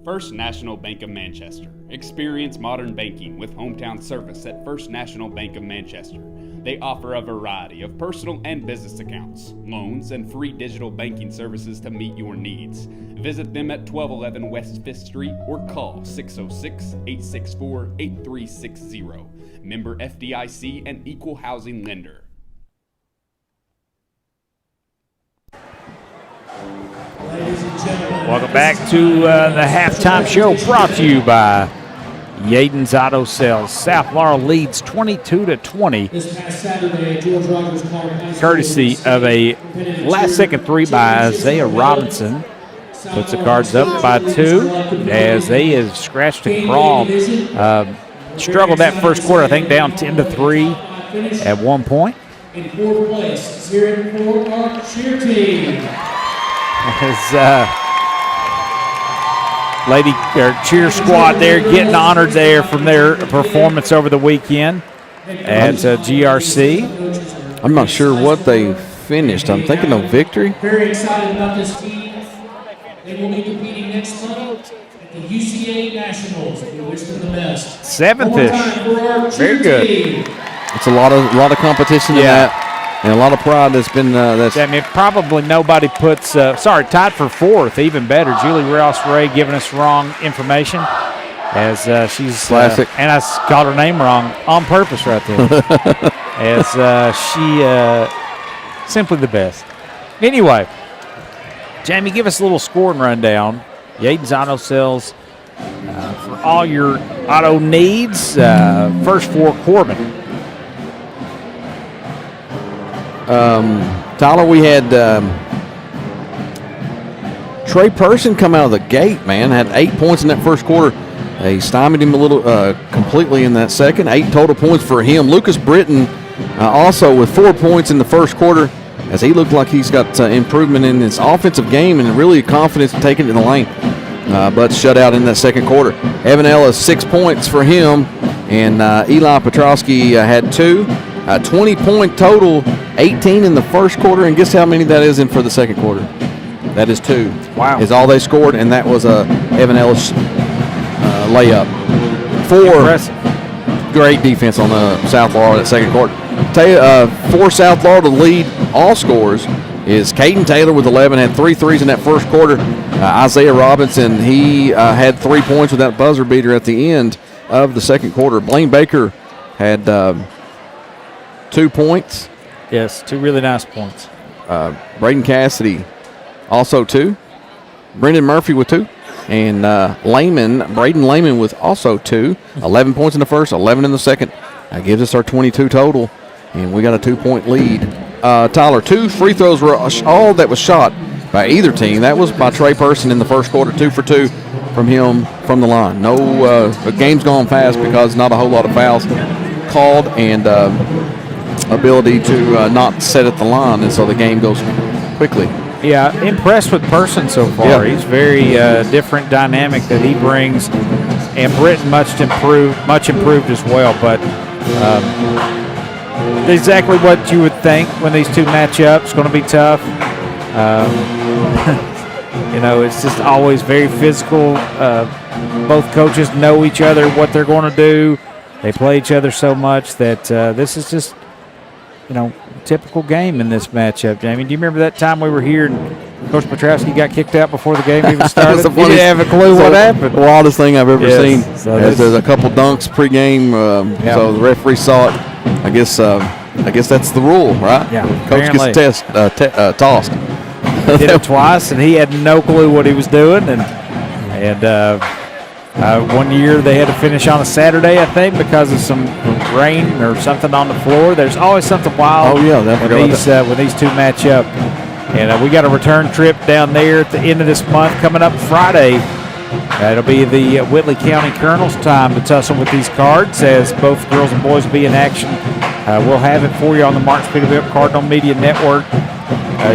First National Bank of Manchester. Experience modern banking with hometown service at First National Bank of Manchester. They offer a variety of personal and business accounts, loans, and free digital banking services to meet your needs. Visit them at 1211 West 5th Street or call 606-864-8360. Member FDIC and Equal Housing Lender. Welcome back to the halftime show, brought to you by Yaden's Auto Sales. South Laurel leads 22-20, This past Saturday, George Rogers Clark High School courtesy of a last-second three by Isaiah Robinson. Puts the Cards up by 2 as they have scratched and crawled. Struggled that first quarter, I think, down 10-3 at one point. in fourth place, cheering for our cheer team. As cheer squad there getting honored there from their performance over the weekend at GRC. I'm not sure what they finished. I'm thinking of victory. Very excited about this team. They will be competing next month at the UCA Nationals. We wish them the best. Seventh-ish. Very good. It's a lot of competition in that, and a lot of pride that's been that's. I mean, probably nobody puts. Tied for fourth, even better. Julie Rouse Ray giving us wrong information, as she's classic. And I called her name wrong on purpose right there. As she simply the best. Anyway, Jamie, give us a little scoring rundown. Yaden's Auto Sales for all your auto needs. First for Corbin. Tyler, we had Trey Person come out of the gate, man. Had 8 points in that first quarter. They stymied him a little completely in that second. 8 total points for him. Lucas Britton also with 4 points in the first quarter, as he looked like he's got improvement in his offensive game and really confidence to take it to the lane. But shut out in that second quarter. Evan Ellis, 6 points for him. And Eli Petrowski had 2. 20-point total, 18 in the first quarter, and guess how many that is in for the second quarter? That is 2. Wow. Is all they scored, and that was a Evan Ellis layup. 4. Impressive. Great defense on the South Laurel that second quarter. For South Laurel to lead all scores is Caden Taylor with 11, had 3 threes in that first quarter. Isaiah Robinson, he had 3 points with that buzzer beater at the end of the second quarter. Blaine Baker had 2 points. Yes, 2 really nice points. Braden Cassidy also 2. Brendan Murphy with 2. And Braden Lehman with also 2. 11 points in the first, 11 in the second. That gives us our 22 total, and we got a 2-point lead. Tyler, 2 free throws were all that was shot by either team. That was by Trey Person in the first quarter, 2 for 2 from him from the line. No, the game's gone fast because not a whole lot of fouls called, and ability to not set at the line, and so the game goes quickly. Yeah, impressed with Person so far. Yeah. He's very different dynamic that he brings, and Britton much improved as well. But exactly what you would think when these two match up. It's going to be tough. It's just always very physical. Both coaches know each other, what they're going to do. They play each other so much that this is just, typical game in this matchup. Jamie, do you remember that time we were here and Coach Petrowski got kicked out before the game even started? He didn't have a clue what happened. The wildest thing I've ever seen. So there's a couple dunks pregame, so the referee saw it. I guess that's the rule, right? Yeah. Coach gets tossed. He did it twice, and he had no clue what he was doing. And 1 year they had to finish on a Saturday, I think, because of some rain or something on the floor. There's always something wild when these two match up. And we got a return trip down there at the end of this month coming up Friday It'll be the Whitley County Colonels' time to tussle with these cards as both girls and boys will be in action. We'll have it for you on the Marks Peterbilt Cardinal Media Network.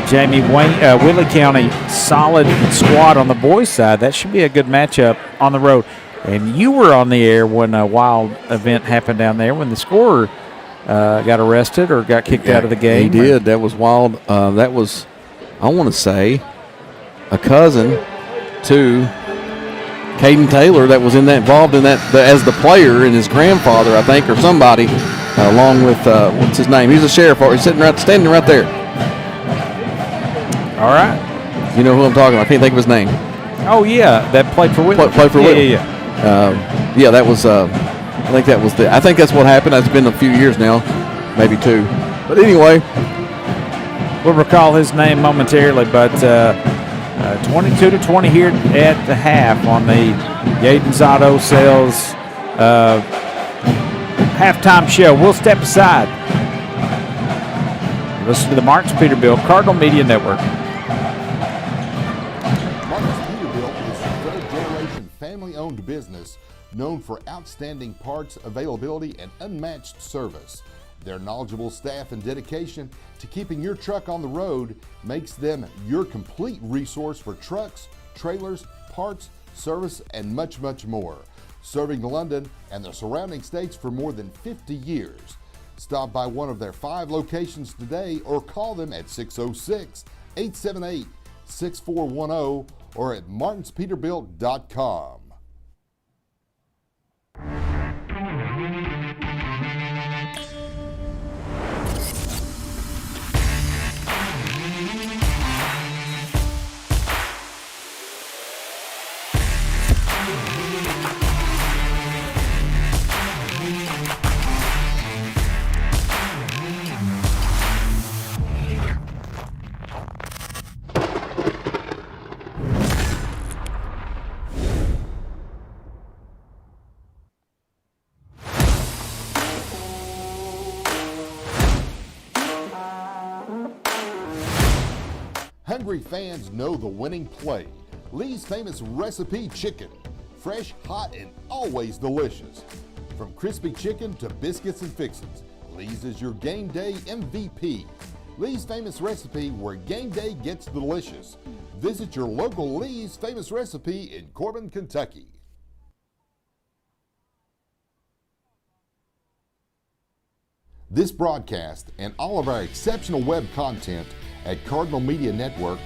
Jamie, Whitley County, solid squad on the boys' side. That should be a good matchup on the road. And you were on the air when a wild event happened down there when the scorer got arrested or got kicked out of the game. He did. That was wild. That was, I want to say, a cousin to Caden Taylor that was involved in that as the player, and his grandfather, I think, or somebody, along with what's his name? He's a sheriff. He's standing right there. All right. You know who I'm talking about? I can't think of his name. Oh yeah, that played for Whitley. Played for Whitley. Yeah. That was. I think that's what happened. It's been a few years now, maybe 2. But anyway, we'll recall his name momentarily. But 22-20 here at the half on the Yaden's Auto Sales halftime show. We'll step aside. Listen to the Marks Peterbilt Cardinal Media Network. Marks Peterbilt is a third-generation family-owned business known for outstanding parts availability and unmatched service. Their knowledgeable staff and dedication to keeping your truck on the road makes them your complete resource for trucks, trailers, parts, service, and much, much more. Serving London and the surrounding states for more than 50 years. Stop by one of their 5 locations today or call them at 606-878-6410 or at martinspeterbilt.com. Hungry fans know the winning play. Lee's famous recipe chicken. Fresh, hot, and always delicious. From crispy chicken to biscuits and fixins, Lee's is your game day MVP. Lee's famous recipe, where game day gets delicious. Visit your local Lee's famous recipe in Corbin, Kentucky. This broadcast and all of our exceptional web content at Cardinal Media Network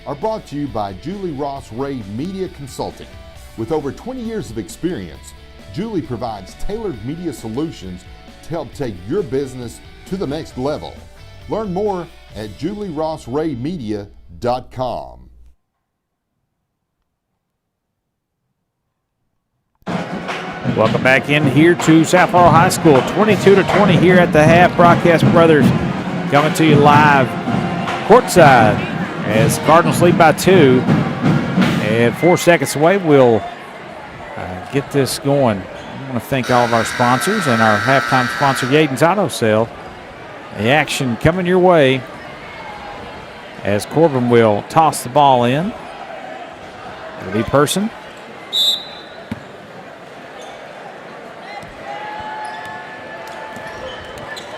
are brought to you by Julie Ross Ray Media Consulting. With over 20 years of experience, Julie provides tailored media solutions to help take your business to the next level. Learn more at julierossraymedia.com. Welcome back in here to South Laurel High School. 22-20 here at the half. Broadcast Brothers coming to you live courtside as Cardinals lead by 2. And 4 seconds away, we'll get this going. I want to thank all of our sponsors and our halftime sponsor, Yaden's Auto Sale. The action coming your way as Corbin will toss the ball in. It'll be Person.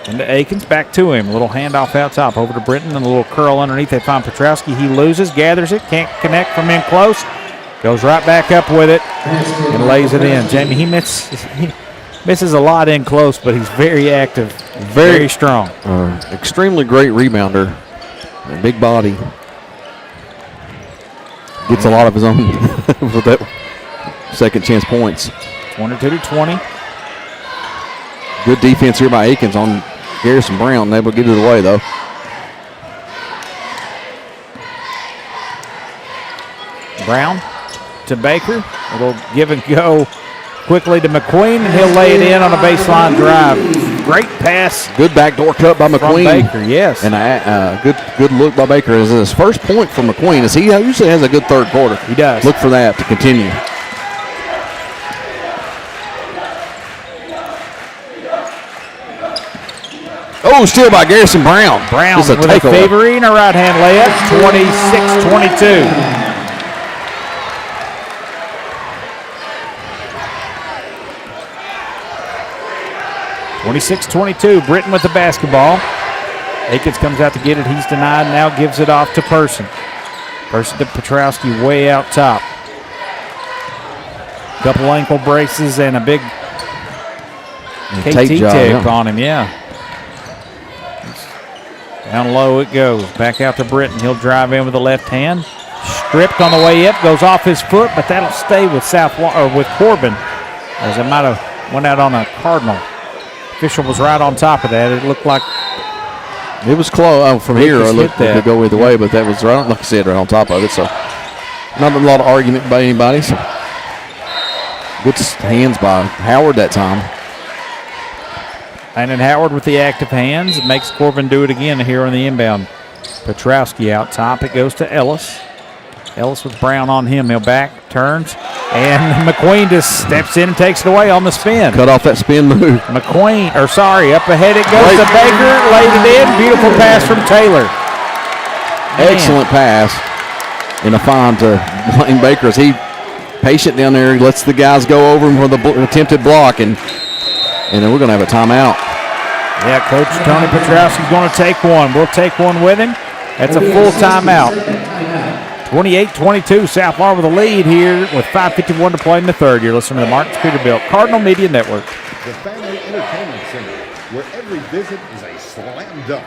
Into Akins, back to him. A little handoff out top over to Britton and a little curl underneath. They find Petrowski. He loses, gathers it, can't connect from in close. Goes right back up with it and lays it in. Jamie, he misses a lot in close, but he's very active, very strong. Extremely great rebounder. Big body. Gets a lot of his own with that second chance points. 22-20. Good defense here by Akins on Garrison Brown. Able to get it away, though. Brown to Baker. A little give and go quickly to McQueen, and he'll lay it in on a baseline drive. Great pass. Good backdoor cut by McQueen. From Baker, yes. And a good look by Baker. As his first point from McQueen, as he usually has a good third quarter. He does. Look for that to continue. Oh, steal by Garrison Brown. Brown with a favoring a right-hand layup, 26-22. 26-22, Britton with the basketball. Akins comes out to get it. He's denied, now gives it off to Person. Person to Petrowski way out top. Couple ankle braces and a big KT tape on him, yeah. Down low it goes. Back out to Britton. He'll drive in with the left hand. Stripped on the way up, goes off his foot, but that'll stay with with Corbin, as it might have went out on a Cardinal. Official was right on top of that. It looked like it was close from here. It looked to go either way, but that was right, like I said, right on top of it. So not a lot of argument by anybody. So good hands by Howard that time. And then Howard with the active hands makes Corbin do it again here on the inbound. Petrowski out top. It goes to Ellis. Ellis with Brown on him. He'll back, turns, and McQueen just steps in and takes it away on the spin. Cut off that spin move. Up ahead it goes to Baker. Laid it in. Beautiful pass from Taylor. Excellent pass. And a fine to Blaine Baker as he patient down there. He lets the guys go over him for the attempted block, and then we're going to have a timeout. Yeah, Coach Tony Petrowski's going to take one. We'll take one with him. That's a full timeout. 28-22, South Laurel with a lead here with 5:51 to play in the third. You're listening to the Martins Peterbilt Cardinal Media Network. The Family Entertainment Center, where every visit is a slam dunk.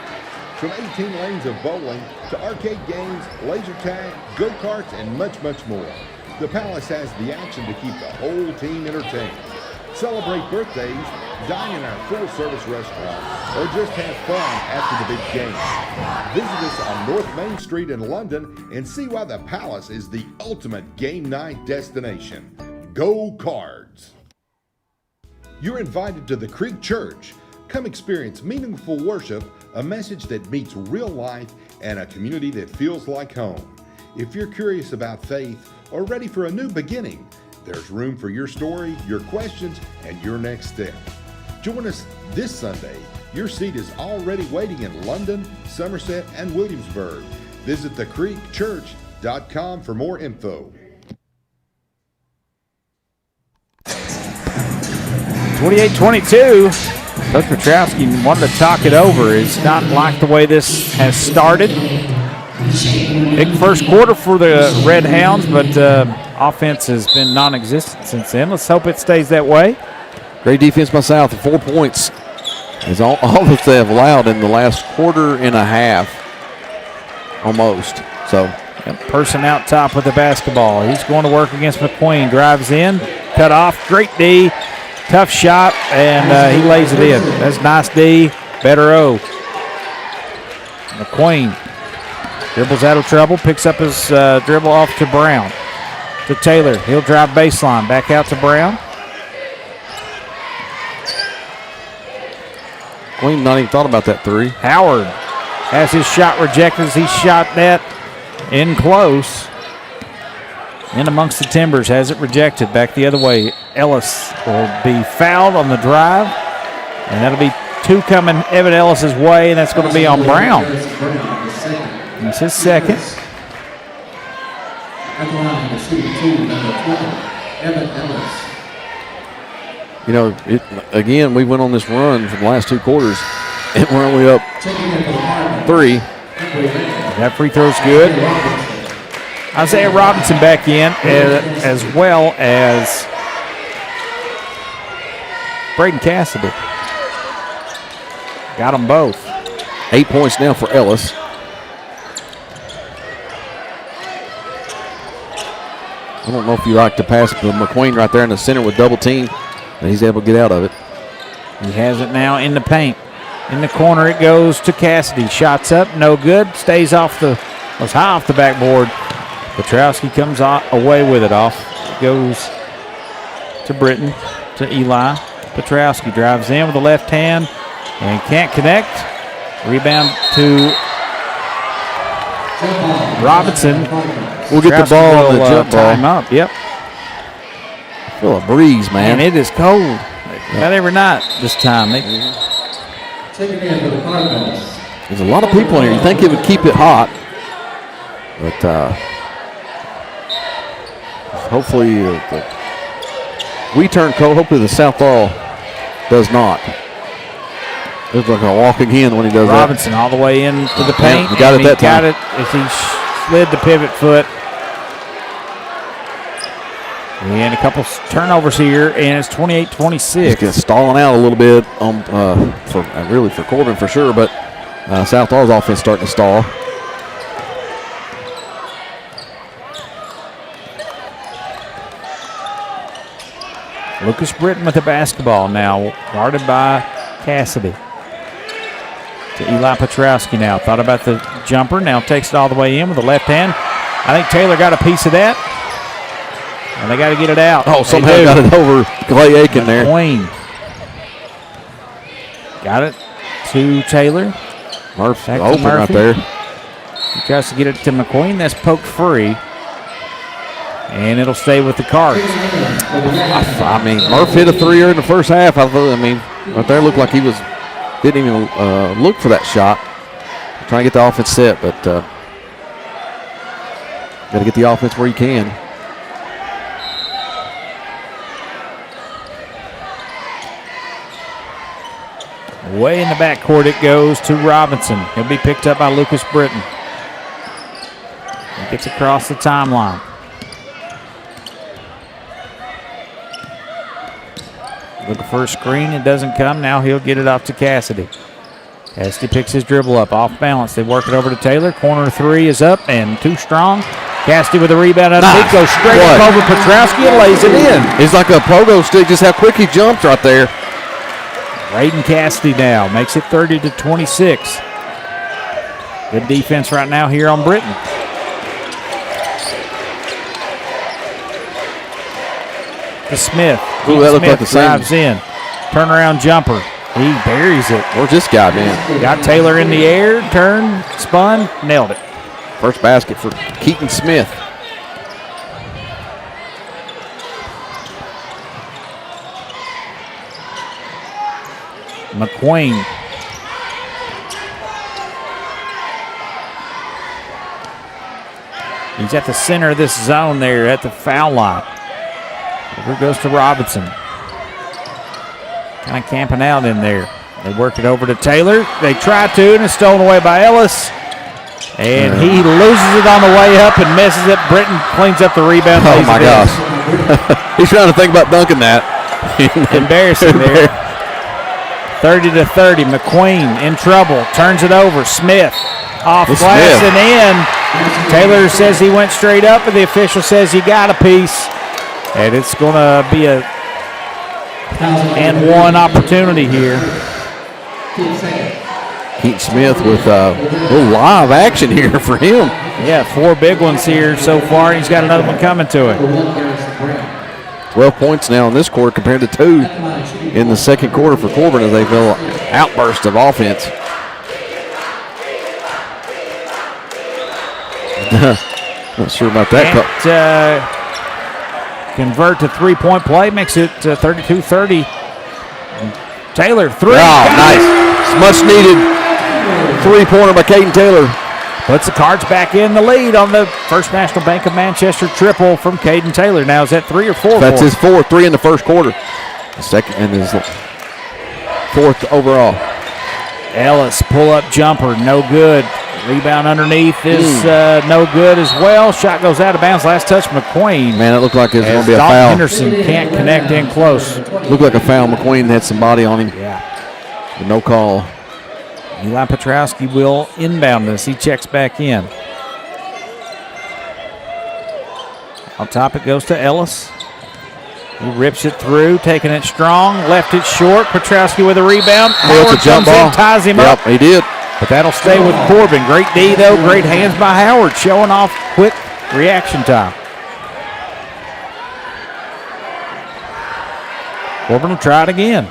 From 18 lanes of bowling to arcade games, laser tag, go-karts, and much, much more. The Palace has the action to keep the whole team entertained. Celebrate birthdays, dine in our full-service restaurant, or just have fun after the big game. Visit us on North Main Street in London and see why the Palace is the ultimate game night destination. Go Cards! You're invited to the Creek Church. Come experience meaningful worship, a message that meets real life, and a community that feels like home. If you're curious about faith or ready for a new beginning, there's room for your story, your questions, and your next step. Join us this Sunday. Your seat is already waiting in London, Somerset, and Williamsburg. Visit thecreekchurch.com for more info. 28-22. Coach Petrowski wanted to talk it over. It's not like the way this has started. Big first quarter for the Red Hounds, but offense has been non-existent since then. Let's hope it stays that way. Great defense by South. 4 points is all that they have allowed in the last quarter and a half, almost. So, Person out top with the basketball. He's going to work against McQueen. Drives in, cut off, great D, tough shot, and he lays it in. That's nice D, better O. McQueen dribbles out of trouble, picks up his dribble off to Brown. To Taylor, he'll drive baseline, back out to Brown. Queen not even thought about that three. Howard has his shot rejected as he shot that in close. In amongst the timbers, has it rejected. Back the other way. Ellis will be fouled on the drive, and that'll be two coming Evan Ellis's way, and that's going to be on Brown. It's his second. You know, again, we went on this run for the last two quarters, and we're only up 3. That free throw's good. Isaiah Robinson back in, as well as Braden Cassidy. Got them both. 8 points now for Ellis. I don't know if you like to pass to McQueen right there in the center with double team, and he's able to get out of it. He has it now in the paint. In the corner it goes to Cassidy. Shots up, no good. Stays off was high off the backboard. Petrowski comes away with it off. Goes to Britton, to Eli. Petrowski drives in with the left hand and can't connect. Rebound to Robinson. We'll get the ball on the jump ball. Time up, yep. Feel a breeze, man. And it is cold. Not every night this time. There's a lot of people in here. You think it would keep it hot, but hopefully we turn cold. Hopefully the South Laurel does not. Looks like a walk again when he does Robinson all the way into the paint. He got it that time. Got it as he slid the pivot foot. And a couple turnovers here, and it's 28-26. He's stalling out a little bit for Corbin for sure, but South Laurel's offense starting to stall. Lucas Britton with the basketball now, guarded by Cassidy. To Eli Petrowski now. Thought about the jumper, now takes it all the way in with the left hand. I think Taylor got a piece of that. And they got to get it out. Oh, somehow got it over Clay Aiken there. McQueen. Got it to Taylor. Murphy Back to open Murphy. right there. He tries to get it to McQueen. That's poked free. And it'll stay with the Cards. I mean, Murphy hit a three in the first half. Right there looked like he didn't even look for that shot. Trying to get the offense set, but got to get the offense where you can. Way in the backcourt it goes to Robinson. He'll be picked up by Lucas Britton. He gets across the timeline. Looking for a screen. It doesn't come. Now he'll get it off to Cassidy. Cassidy picks his dribble up off balance. They work it over to Taylor. Corner three is up and too strong. Cassidy with a rebound underneath. Goes straight up over Petrowski and lays it in. It's like a pogo stick, just how quick he jumped right there. Raiden Cassidy now makes it 30-26. Good defense right now here on Britton. To Smith. Ooh, that looked like the same. Drives in. Turnaround jumper. He buries it. Where's this guy, man? Got Taylor in the air, turned, spun, nailed it. First basket for Keaton Smith. McQueen. He's at the center of this zone there at the foul line. Over goes to Robinson. Kind of camping out in there. They work it over to Taylor. They try to, and it's stolen away by Ellis. And he loses it on the way up and messes it. Britton cleans up the rebound. Oh, my gosh. He's trying to think about dunking that. Embarrassing there. 30-30. McQueen in trouble. Turns it over. Smith off glass and in. Taylor says he went straight up, but the official says he got a piece. And it's going to be a and one opportunity here. Keaton Smith with a little live action here for him. Yeah, 4 big ones here so far. He's got another one coming to it. 12 points now in this quarter compared to 2 in the second quarter for Corbin as they feel an outburst of offense. Not sure about that. Convert to three-point play, makes it 32-30. Taylor, three. Oh, nice. Much needed three-pointer by Caden Taylor. Puts the Cards back in the lead on the First National Bank of Manchester triple from Caden Taylor. Now is that 3 or 4? That's his 4th, 3 in the first quarter. The second and his 4th overall. Ellis, pull-up jumper, no good. Rebound underneath is no good as well. Shot goes out of bounds. Last touch, McQueen. Man, it looked like it was going to be a Dalton foul. Henderson can't connect in close. Looked like a foul. McQueen had some body on him. Yeah. But no call. Eli Petrowski will inbound this. He checks back in. On top it goes to Ellis. He rips it through, taking it strong. Left it short. Petrowski with a rebound. Howard jump comes ball. in, ties him up. He did. But that'll stay with Corbin. Great D, though. Great hands by Howard, showing off quick reaction time. Corbin will try it again.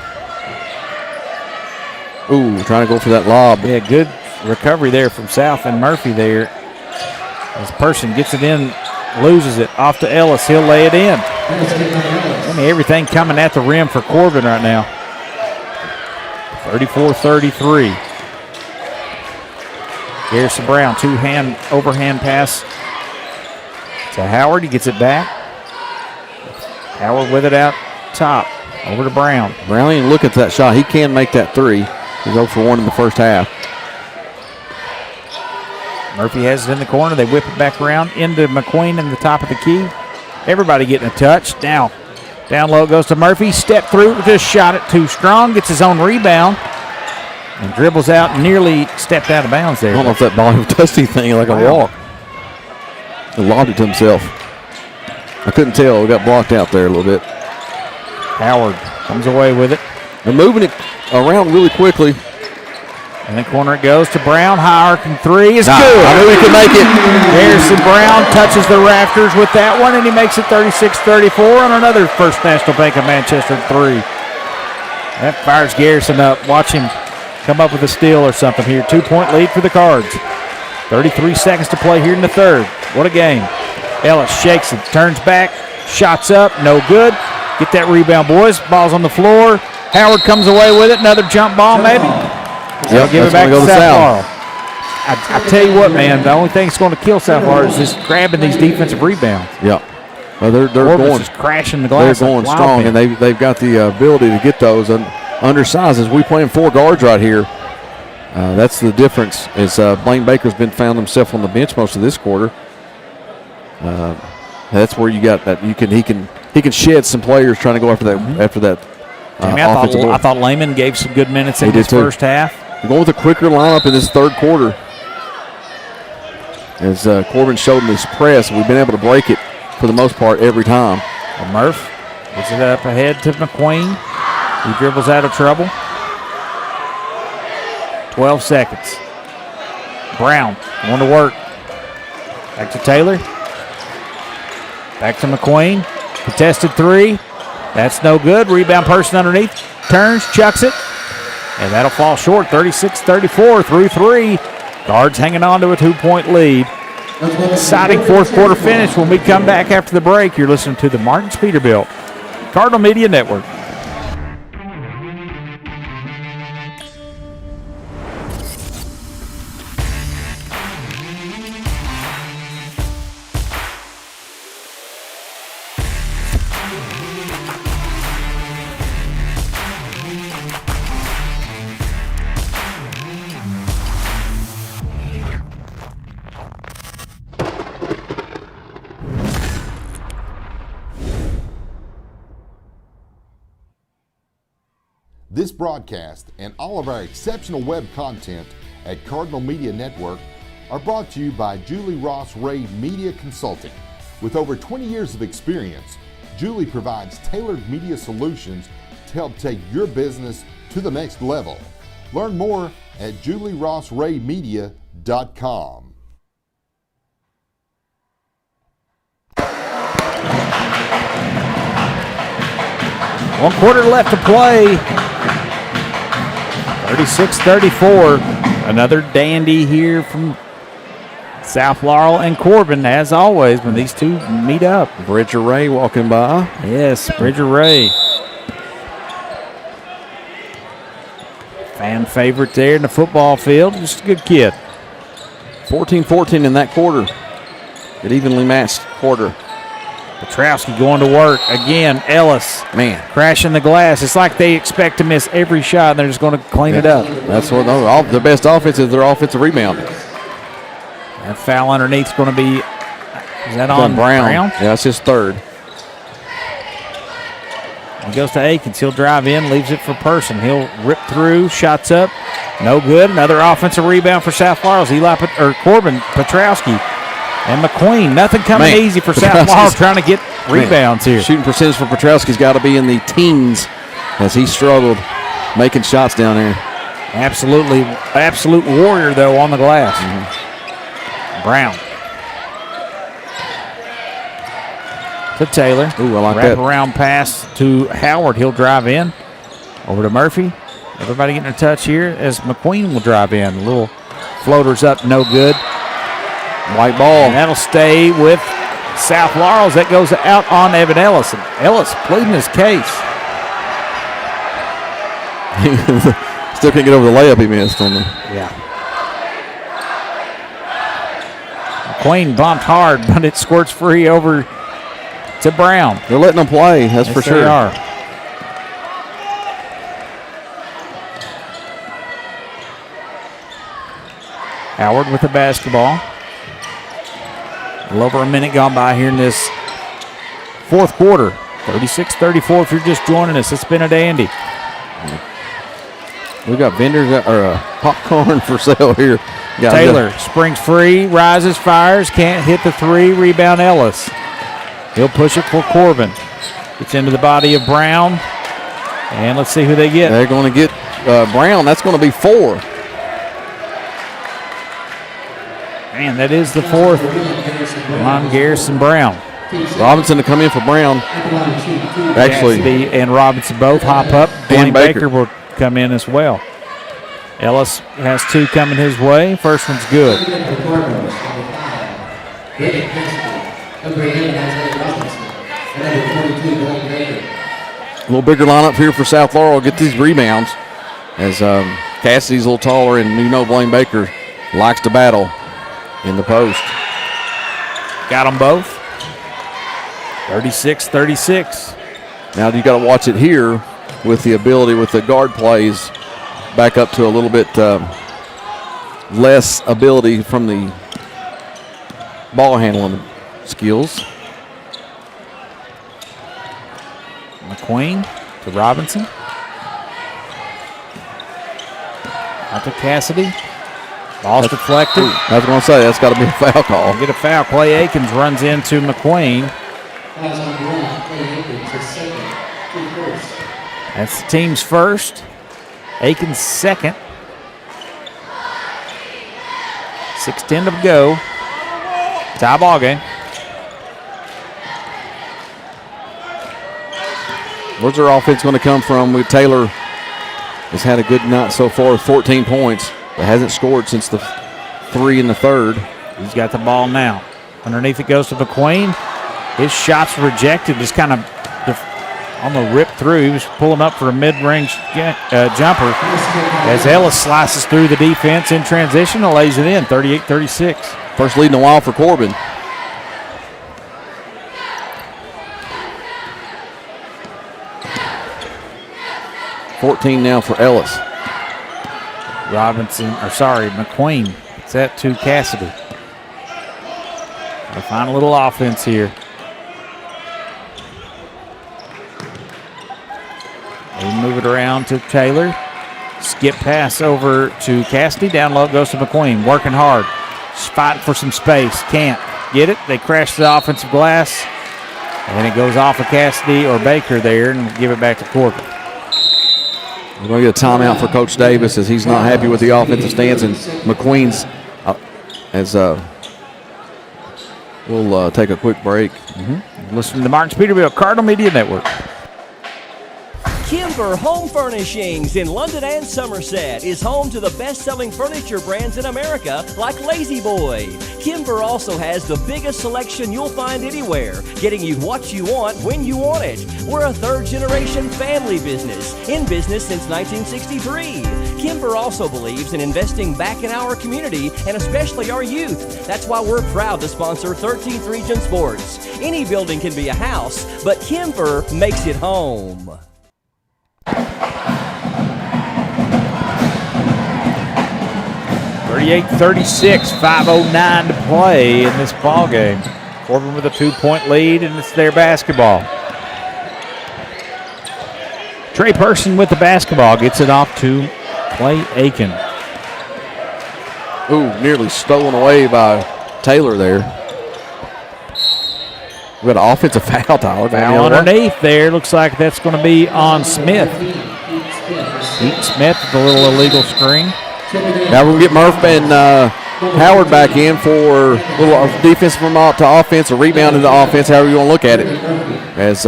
Ooh, trying to go for that lob. Yeah, good recovery there from South and Murphy there. This person gets it in, loses it. Off to Ellis. He'll lay it in. I mean, everything coming at the rim for Corbin right now. 34-33. Garrison Brown, overhand pass to Howard. He gets it back. Howard with it out top. Over to Brown. Brown, look at that shot. He can make that 3. He's 0 for 1 in the first half. Murphy has it in the corner. They whip it back around into McQueen in the top of the key. Everybody getting a touch. Now, down low it goes to Murphy. Step through, just shot it too strong. Gets his own rebound and dribbles out and nearly stepped out of bounds there. I don't know if that ball touched anything like a walk. He lobbed it to himself. I couldn't tell. It got blocked out there a little bit. Howard comes away with it. They're moving it around really quickly. In the corner it goes to Brown. High arcing three is good. I knew he could make it. Harrison Brown touches the rafters with that one, and he makes it 36-34 on another First National Bank of Manchester three. That fires Garrison up. Watch him come up with a steal or something here. 2-point lead for the Cards. 33 seconds to play here in the third. What a game. Ellis shakes it, turns back, shots up, no good. Get that rebound, boys. Ball's on the floor. Howard comes away with it. Another jump ball, maybe. Yep, give it back to South Laurel. South. I tell you what, man, the only thing that's going to kill South Laurel is just grabbing these defensive rebounds. Yeah. Well, they're Corbin's going. just crashing the glass. They're going strong, and they've got the ability to get those undersized. As we playing 4 guards right here, that's the difference. Is Blaine Baker's been found himself on the bench most of this quarter. That's where you got that. He can shed some players trying to go after that. I thought Lehman gave some good minutes in his first half. We're going with a quicker lineup in this third quarter. As Corbin showed in his press, we've been able to break it for the most part every time. Well, Murph gets it up ahead to McQueen. He dribbles out of trouble. 12 seconds. Brown going to work. Back to Taylor. Back to McQueen. Contested three. That's no good. Rebound person underneath. Turns, chucks it. And that'll fall short. 36-34 through 3. Guards hanging on to a 2-point lead. Exciting fourth quarter finish when we come back after the break. You're listening to the Martin Peterbilt Cardinal Media Network. This broadcast and all of our exceptional web content at Cardinal Media Network are brought to you by Julie Ross Ray Media Consulting. With over 20 years of experience, Julie provides tailored media solutions to help take your business to the next level. Learn more at julierossraymedia.com. One quarter left to play. 36-34. Another dandy here from South Laurel and Corbin, as always, when these two meet up. Bridger Ray walking by. Yes, Bridger Ray. Fan favorite there in the football field. Just a good kid. 14-14 in that quarter. Good evenly matched quarter. Petrowski going to work. Again, Ellis. Man. Crashing the glass. It's like they expect to miss every shot, and they're just going to clean it up. That's what the best offense is, their offensive rebound. That foul underneath is going to be, is that on Brown? Yeah, that's his third. He goes to Akins. He'll drive in, leaves it for Person. He'll rip through, shots up. No good. Another offensive rebound for South Laurel. Corbin, Petrowski, and McQueen. Nothing coming easy for South Laurel trying to get rebounds here. Shooting percentage for Petrowski's got to be in the teens as he struggled making shots down there. Absolutely. Absolute warrior, though, on the glass. Brown. To Taylor. Ooh, I like Wrap that. Around pass to Howard. He'll drive in. Over to Murphy. Everybody getting a touch here as McQueen will drive in. A little floaters up, no good. White ball. And that'll stay with South Laurel. That goes out on Evan Ellis. And Ellis pleading his case. Still can't get over the layup he missed on the. Yeah. McQueen bumped hard, but it squirts free over to Brown. They're letting them play, that's Yes, for sure. They are. Howard with the basketball. A little over a minute gone by here in this fourth quarter. 36-34 if you're just joining us. It's been a dandy. We got vendors or popcorn for sale here. Taylor springs free, rises, fires, can't hit the three. Rebound Ellis. He'll push it for Corbin. Gets into the body of Brown. And let's see who they get. They're going to get Brown. That's going to be 4. Man, that is the fourth. Ron Garrison Brown. Robinson to come in for Brown. Actually, Cassidy and Robinson both hop up. And Blaine Baker will come in as well. Ellis has 2 coming his way. First one's good. a little bigger lineup here for South Laurel. Get these rebounds as Cassidy's a little taller, and Blaine Baker likes to battle in the post. Got them both. 36-36. Now you got to watch it here with the ability with the guard plays back up to a little bit less ability from the ball handling skills. McQueen to Robinson. Out to Cassidy. Ball's deflected. I was going to say, that's got to be a foul call. Get a foul. Clay Akins runs into McQueen. That's the team's first. Akins second. 6:10 to go. Tie ball game. Where's their offense going to come from? Taylor has had a good night so far with 14 points, but hasn't scored since the 3 in the third. He's got the ball now. Underneath it goes to McQueen. His shot's rejected, just kind of on the rip through. He was pulling up for a mid-range jumper. As Ellis slices through the defense in transition and lays it in, 38-36. First lead in a while for Corbin. $14 now for Ellis. McQueen. It's that to Cassidy. Gotta find a little offense here. They move it around to Taylor. Skip pass over to Cassidy. Down low goes to McQueen. Working hard. Just fighting for some space. Can't get it. They crash the offensive glass. And it goes off of Cassidy or Baker there and give it back to Corbin. We're going to get a timeout for Coach Davis as he's not happy with the offensive stance, and McQueen's we'll take a quick break. Listen to Martin's Peterbilt Cardinal Media Network. Kimber Home Furnishings in London and Somerset is home to the best-selling furniture brands in America like Lazy Boy. Kimber also has the biggest selection you'll find anywhere, getting you what you want when you want it. We're a third-generation family business, in business since 1963. Kimber also believes in investing back in our community and especially our youth. That's why we're proud to sponsor 13th Region Sports. Any building can be a house, but Kimber makes it home. 38-36, 5:09 to play in this ball game. Corbin with a 2-point lead, and it's their basketball. Trey Person with the basketball gets it off to Clay Aiken. Ooh, nearly stolen away by Taylor there. We got an offensive foul, Tyler. Foul underneath there. Looks like that's going to be on Smith. Pete Smith with a little illegal screen. Now we're going to get Murph and Howard back in for a little defense from to offense, or rebound into offense, however you want to look at it. As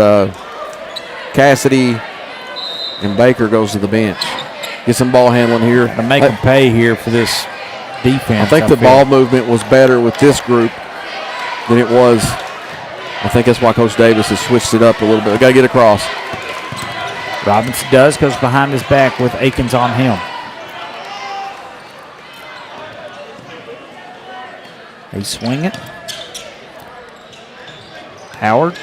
Cassidy and Baker goes to the bench. Get some ball handling here. To make them pay here for this defense. I think the ball movement was better with this group than it was. I think that's why Coach Davis has switched it up a little bit. We got to get across. Robinson goes behind his back with Akins on him. They swing it. Howard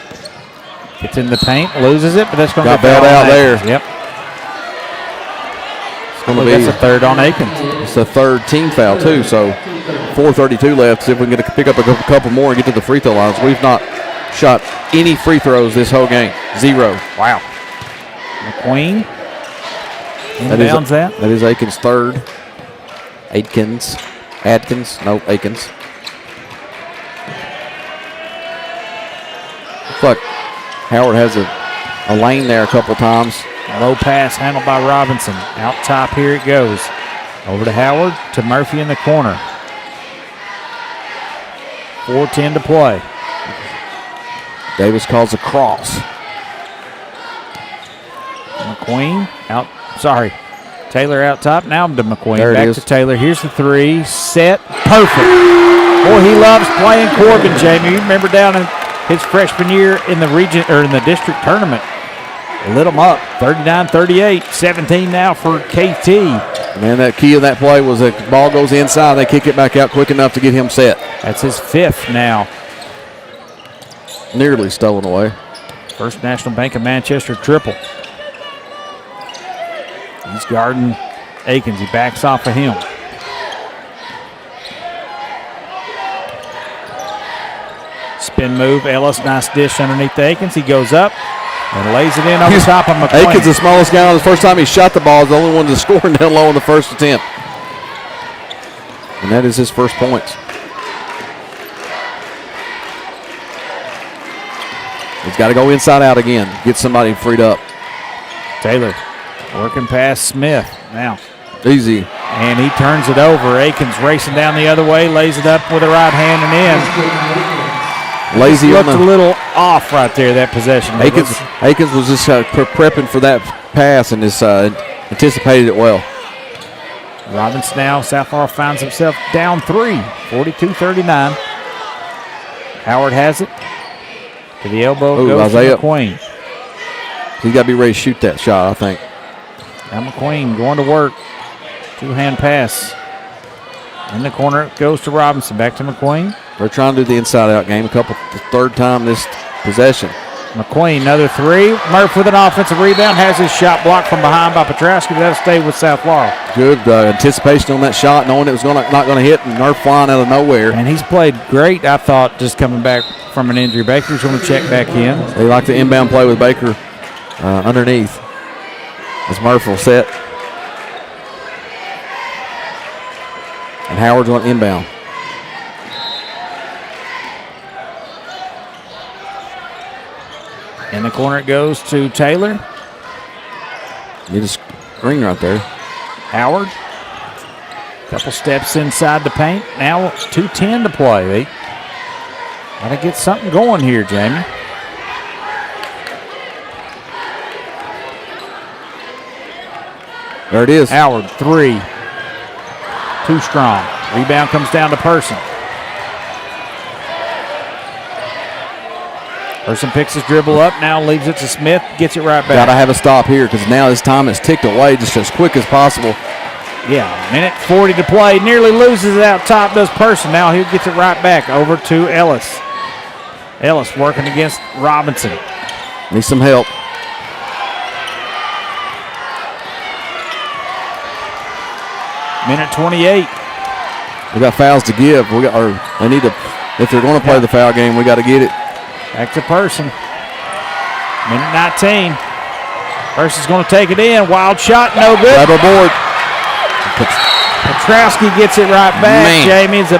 gets in the paint, loses it, but that's going to got bailed out there. Yep. going to be. That's a third on Akins. It's the third team foul, too. So 4:32 left. See if we can pick up a couple more and get to the free throw lines. We've not shot any free throws this whole game. 0. Wow. McQueen inbounds that. That is Akins' third. Adkins. Akins. Looks like Howard has a lane there a couple times. Low pass handled by Robinson. Out top, here it goes. Over to Howard, to Murphy in the corner. 4:10 to play. Davis calls a cross. McQueen out. Sorry. Taylor out top. Now to McQueen. There it Back is. to Taylor. Here's the three. Set. Perfect. Boy, he loves playing Corbin, Jamie. You remember down in his freshman year in the region or in the district tournament. Lit him up. 39-38. 17 now for KT. Man, that key of that play was that the ball goes inside. They kick it back out quick enough to get him set. That's his fifth now. Nearly stolen away. First National Bank of Manchester triple. He's guarding Akins. He backs off of him. Spin move. Ellis, nice dish underneath the Akins. He goes up and lays it in over top of McQueen. Akins, the smallest guy on the first time he shot the ball, is the only one that's scoring down low on the first attempt. And that is his first points. He's got to go inside out again. Get somebody freed up. Taylor working past Smith now. Easy. And he turns it over. Akins racing down the other way, lays it up with the right hand and in. Lazy Looked on a little off right there, that possession. Akins was just prepping for that pass and just anticipated it well. Robinson now, South Laurel finds himself down 3, 42-39. Howard has it. To the elbow goes to McQueen. He's got to be ready to shoot that shot, I think. Now McQueen going to work. Two-hand pass. In the corner it goes to Robinson. Back to McQueen. They're trying to do the inside-out game. The third time this possession. McQueen, another three. Murph with an offensive rebound. Has his shot blocked from behind by Petrowski. That'll stay with South Laurel. Good anticipation on that shot, knowing it was not going to hit, and Murph flying out of nowhere. And he's played great, I thought, just coming back from an injury. Baker's going to check back in. They like the inbound play with Baker underneath. As Murph will set. And Howard's on inbound. In the corner it goes to Taylor. Need a screen right there. Howard. Couple steps inside the paint. Now it's 2:10 to play. They got to get something going here, Jamie. There it is. Howard, three. Too strong. Rebound comes down to Person. Person picks his dribble up, now leaves it to Smith, gets it right back. Got to have a stop here because now his time is ticked away just as quick as possible. Yeah, minute 40 to play. Nearly loses it out top, does Person. Now he gets it right back over to Ellis. Ellis working against Robinson. Needs some help. Minute 28. We got fouls to give. They need to, if they're going to play the foul game, we got to get it. Back to Person. Minute 19. Person's going to take it in. Wild shot, no good. Grab a board. Petrowski gets it right back. Man. Jamie's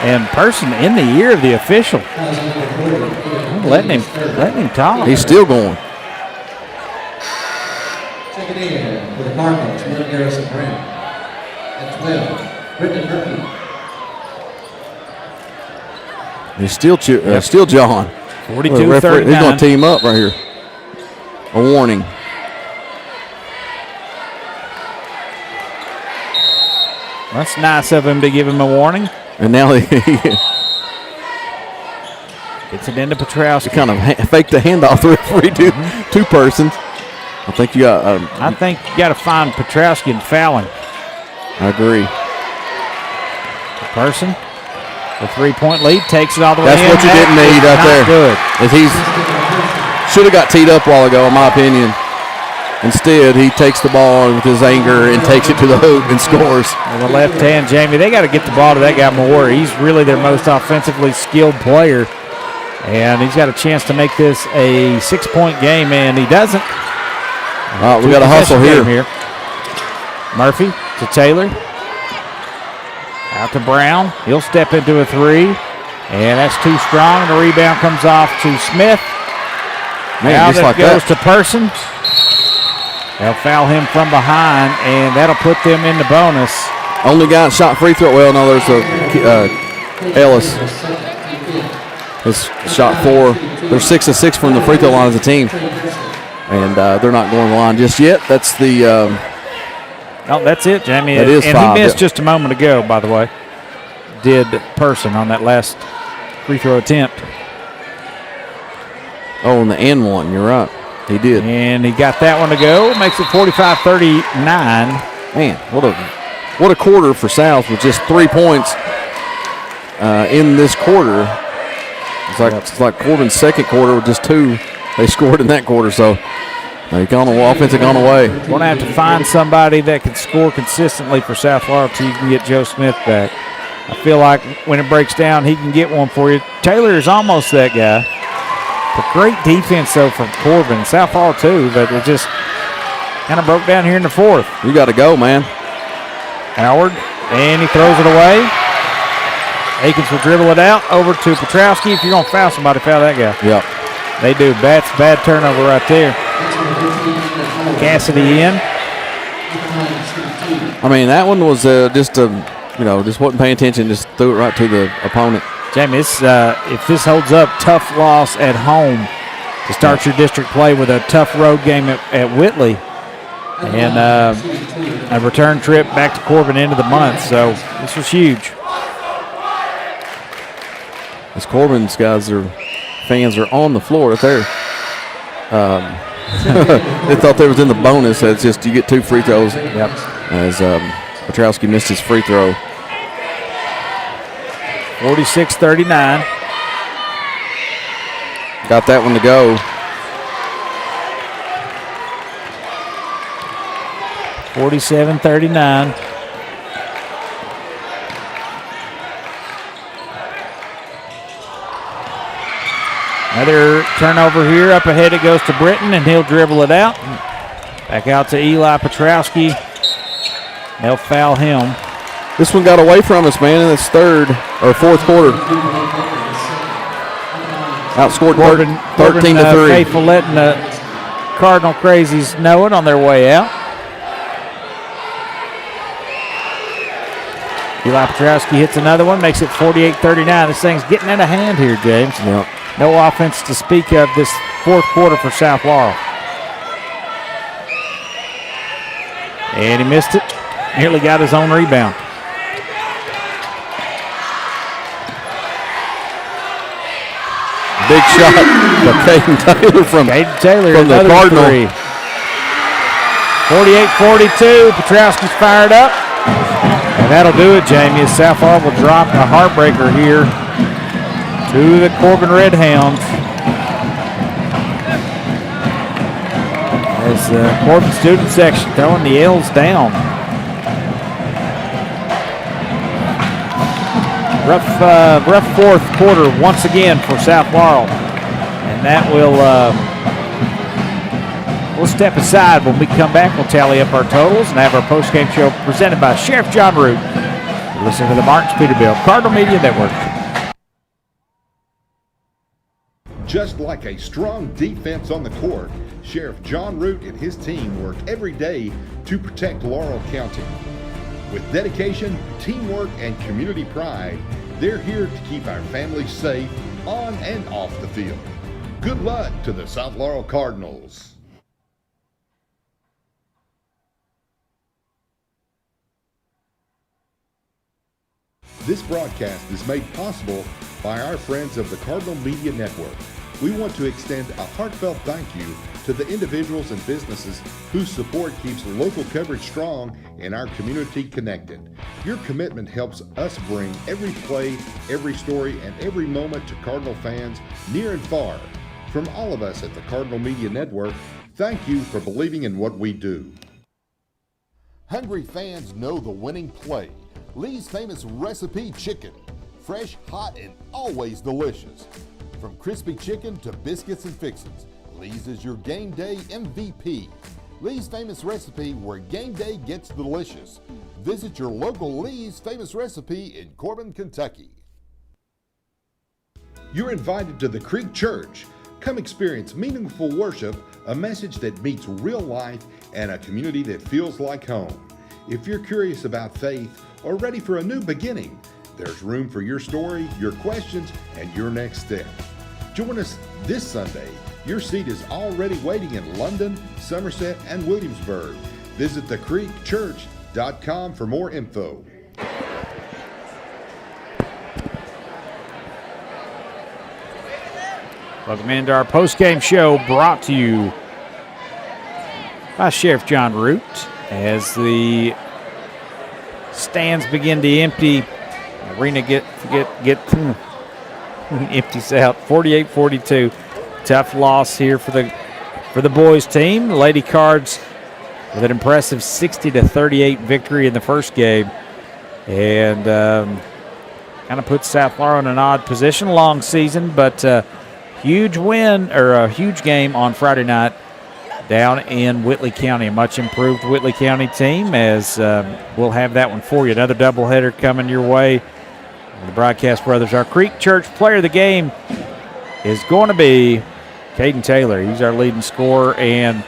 and Person in the ear of the official. Letting him talk. He's still going. Check it in for the Cardinals, William Harrison Brown. At 12, Brendan Murphy. He's still John. 42-39. He's going to team up right here. A warning. That's nice of him to give him a warning. And now he Gets it into Petrowski. kind of faked the handoff to the referee, two persons. I think you got. I think you got to find Petrowski and fouling. I agree. Person, the three-point lead, takes it all the way in. That's what you didn't need right there. Good. If he's should have got teed up a while ago, in my opinion. Instead, he takes the ball with his anger and takes it to the hoop and scores. With the left hand, Jamie, they got to get the ball to that guy more. He's really their most offensively skilled player, and he's got a chance to make this a 6-point game, and he doesn't. All right, we got to hustle here. Murphy to Taylor. Out to Brown. He'll step into a three, and that's too strong. The rebound comes off to Smith. Man, now just that like goes that. to Person. They'll foul him from behind, and that'll put them in the bonus. Only guy that shot free throw. Well, no, there's Ellis. Has shot 4. They're 6 of 6 from the free throw line as a team, and they're not going to the line just yet. That's the. Oh, that's it, Jamie. That is and 5, he missed just a moment ago, by the way. Did Person on that last free throw attempt. Oh, and the and one. You're right. He did. And he got that one to go. Makes it 45-39. Man, what a quarter for South with just 3 points in this quarter. It's like Corbin's second quarter with just 2 they scored in that quarter. So offense had gone away. Going to have to find somebody that can score consistently for South Laurel till you can get Joe Smith back. I feel like when it breaks down, he can get one for you. Taylor is almost that guy. But great defense, though, from Corbin. South Laurel, too, but it just kind of broke down here in the fourth. You got to go, man. Howard, and he throws it away. Akins will dribble it out over to Petrowski. If you're going to foul somebody, foul that guy. Yep. They do. Bad turnover right there. Cassidy in. I mean, that one was just wasn't paying attention, just threw it right to the opponent. Jamie, if this holds up, tough loss at home to start your district play with a tough road game at Whitley. And a return trip back to Corbin end of the month. So this was huge. As Corbin's fans are on the floor right there. They thought they was in the bonus. It's just you get 2 free throws. Yep. As Petrowski missed his free throw. 46-39. Got that one to go. 47-39. Another turnover here. Up ahead it goes to Britton, and he'll dribble it out. Back out to Eli Petrowski. They'll foul him. This one got away from us, man, in this fourth quarter. Outscored Corbin 13-3. Faithful letting the Cardinal Crazies know it on their way out. Eli Petrowski hits another one, makes it 48-39. This thing's getting out of hand here, James. Yep. No offense to speak of this fourth quarter for South Laurel. And he missed it. Nearly got his own rebound. Big shot by Caden Taylor from the Cardinal. 48-42. Petrowski's fired up. And that'll do it, Jamie, as South Laurel will drop a heartbreaker here to the Corbin Red Hounds. As the Corbin student section throwing the L's down. Rough fourth quarter once again for South Laurel. And that will we'll step aside. When we come back, we'll tally up our totals and have our post-game show presented by Sheriff John Root. You're listening to the Martins Peterbilt Cardinal Media Network. Just like a strong defense on the court, Sheriff John Root and his team work every day to protect Laurel County. With dedication, teamwork, and community pride, they're here to keep our families safe on and off the field. Good luck to the South Laurel Cardinals. This broadcast is made possible by our friends of the Cardinal Media Network. We want to extend a heartfelt thank you to the individuals and businesses whose support keeps local coverage strong and our community connected. Your commitment helps us bring every play, every story, and every moment to Cardinal fans near and far. From all of us at the Cardinal Media Network, Thank you for believing in what we do. Hungry fans know the winning play. Lee's famous recipe chicken. Fresh, hot, and always delicious. From crispy chicken to biscuits and fixins, Lee's is your game day MVP. Lee's famous recipe, where game day gets delicious. Visit your local Lee's famous recipe in Corbin, Kentucky. You're invited to the Creek Church. Come experience meaningful worship, a message that meets real life, and a community that feels like home. If you're curious about faith or ready for a new beginning, there's room for your story, your questions, and your next step. Join us this Sunday. Your seat is already waiting in London, Somerset, and Williamsburg. Visit thecreekchurch.com for more info. Welcome into our post-game show, brought to you by Sheriff John Root. As the stands begin to empty, the arena empties out. 48-42, tough loss here for the boys team. The Lady Cards with an impressive 60-38 victory in the first game, and kind of puts South Laurel in an odd position. Long season, but huge win, or a huge game on Friday night down in Whitley County. A much improved Whitley County team, as we'll have that one for you. Another doubleheader coming your way. The Broadcast Brothers. Our Creek Church player of the game is going to be Caden Taylor. He's our leading scorer and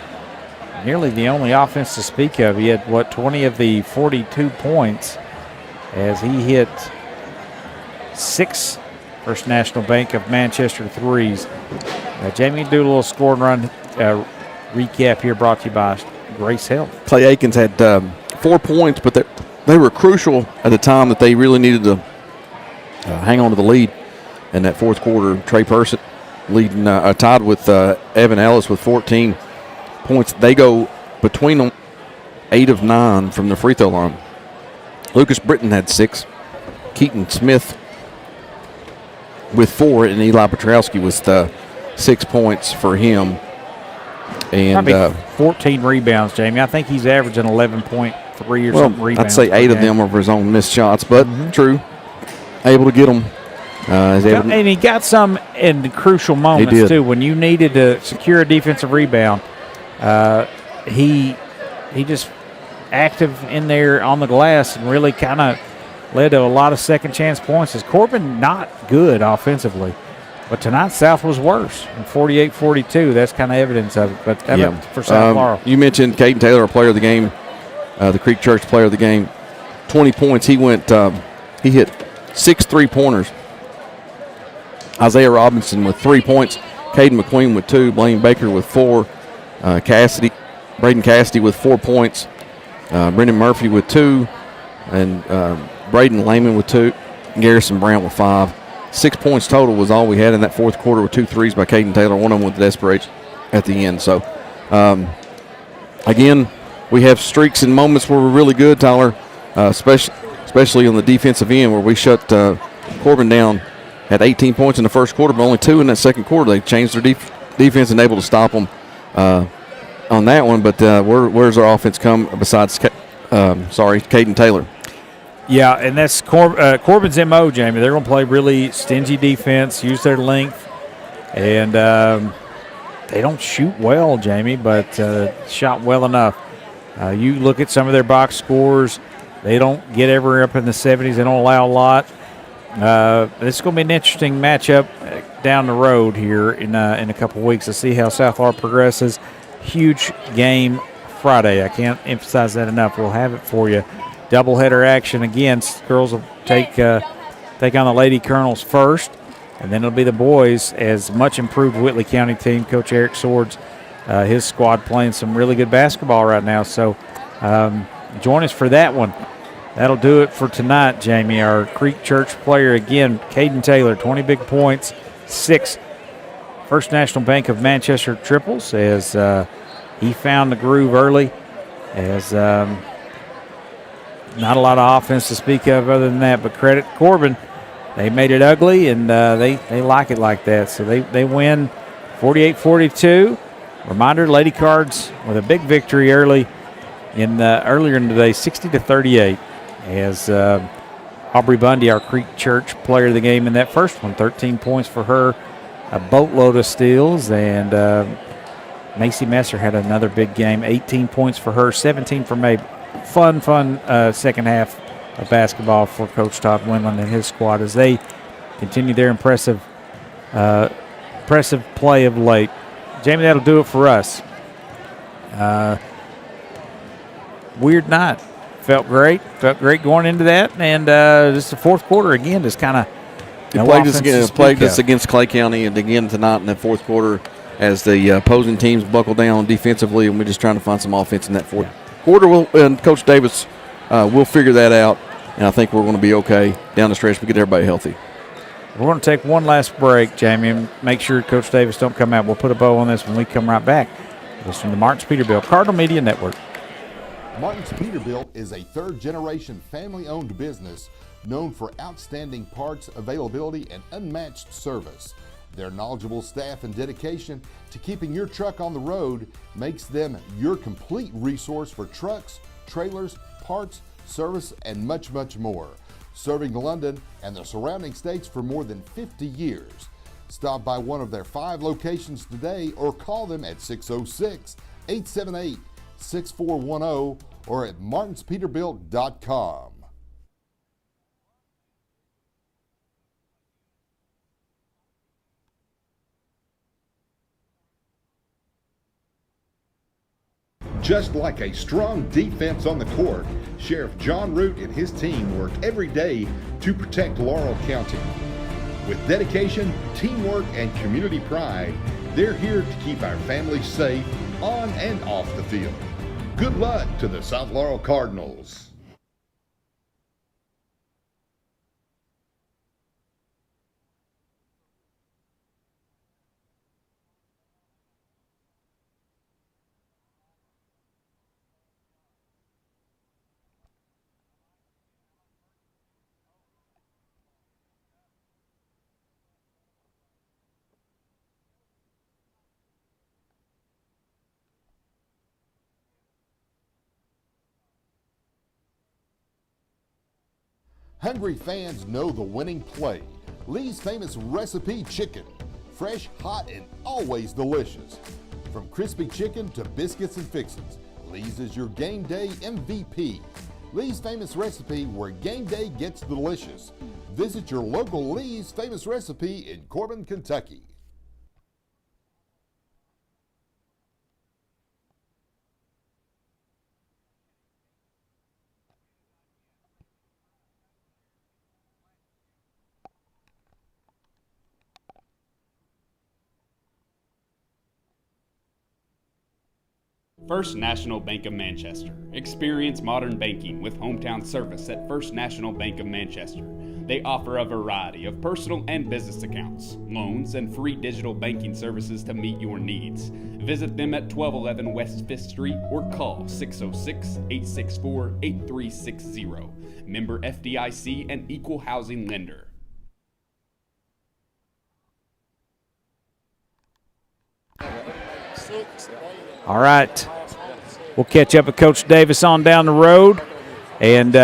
nearly the only offense to speak of. He had, 20 of the 42 points, as he hit 6 First National Bank of Manchester threes. Jamie, do a little score and run recap here, brought to you by Grace Health. Clay Aikens had 4 points, but they were crucial at the time that they really needed to hang on to the lead in that fourth quarter. Trey Person leading, tied with Evan Ellis with 14 points. They go between them 8 of 9 from the free throw line. Lucas Britton had 6. Keaton Smith with 4, and Eli Petrowski with 6 points for him. And 14 rebounds, Jamie. I think he's averaging 11.3 or something rebounds. I'd say 8 of them are for his own missed shots, but true. Able to get them. And he got some in the crucial moments, too. When you needed to secure a defensive rebound, he just active in there on the glass and really kind of led to a lot of second chance points. As Corbin not good offensively, but tonight South was worse. 48-42, that's kind of evidence of it. But for South Laurel. You mentioned Caden Taylor, a player of the game, the Creek Church player of the game. 20 points. He hit 6 3-pointers. Isaiah Robinson with 3 points. Caden McQueen with 2. Blaine Baker with 4. Braden Cassidy with 4 points. Brendan Murphy with 2. And Braden Lehman with 2. Garrison Brown with 5. 6 points total was all we had in that fourth quarter, with 2 threes by Caden Taylor, one of them with the desperation at the end. So, again, we have streaks and moments where we're really good, Tyler, especially on the defensive end, where we shut Corbin down. Had 18 points in the first quarter, but only 2 in that second quarter. They changed their defense and able to stop them on that one. But where's our offense come besides Caden Taylor? Yeah, and that's Corbin's MO, Jamie. They're going to play really stingy defense, use their length, and they don't shoot well, Jamie, but shot well enough. You look at some of their box scores, they don't get ever up in the 70s. They don't allow a lot. It's going to be an interesting matchup down the road here in a couple of weeks to see how South Laurel progresses. Huge game Friday. I can't emphasize that enough. We'll have it for you. Doubleheader action again. Girls will take on the Lady Colonels first, and then it'll be the boys, as much improved Whitley County team. Coach Eric Swords, his squad playing some really good basketball right now. So join us for that one. That'll do it for tonight, Jamie. Our Creek Church player again, Caden Taylor, 20 big points, 6 First National Bank of Manchester triples, as he found the groove early, as not a lot of offense to speak of other than that, but credit Corbin. They made it ugly, and they like it like that. So they win 48-42. Reminder, Lady Cards with a big victory earlier in the day, 60-38, as Aubrey Bundy, our Creek Church player of the game in that first one, 13 points for her, a boatload of steals, and Macy Messer had another big game, 18 points for her, 17 for May. Fun second half of basketball for Coach Todd Windland and his squad as they continue their impressive play of late. Jamie, that'll do it for us. Weird night. Felt great going into that, and just the fourth quarter again, just kind of plagued us against Clay County, and again tonight in the fourth quarter as the opposing teams buckle down defensively, and we're just trying to find some offense in that fourth quarter. And Coach Davis will figure that out, and I think we're going to be okay down the stretch. We get everybody healthy. We're going to take one last break, Jamie, and make sure Coach Davis don't come out. We'll put a bow on this when we come right back. This is from the Martins Peterbilt Cardinal Media Network. Martins Peterbilt is a third-generation family-owned business known for outstanding parts availability and unmatched service. Their knowledgeable staff and dedication to keeping your truck on the road makes them your complete resource for trucks, trailers, parts, service, and much, much more. Serving London and the surrounding states for more than 50 years. Stop by one of their 5 locations today or call them at 606-878-6410 or at martinspeterbilt.com. Just like a strong defense on the court, Sheriff John Root and his team work every day to protect Laurel County. With dedication, teamwork, and community pride, they're here to keep our families safe on and off the field. Good luck to the South Laurel Cardinals. Hungry fans know the winning play. Lee's famous recipe chicken. Fresh, hot, and always delicious. From crispy chicken to biscuits and fixins, Lee's is your game day MVP. Lee's famous recipe, where game day gets delicious. Visit your local Lee's famous recipe in Corbin, Kentucky. First National Bank of Manchester. Experience modern banking with hometown service at First National Bank of Manchester. They offer a variety of personal and business accounts, loans, and free digital banking services to meet your needs. Visit them at 1211 West 5th Street or call 606-864-8360. Member FDIC and equal housing lender. All right. We'll catch up with Coach Davis on down the road, and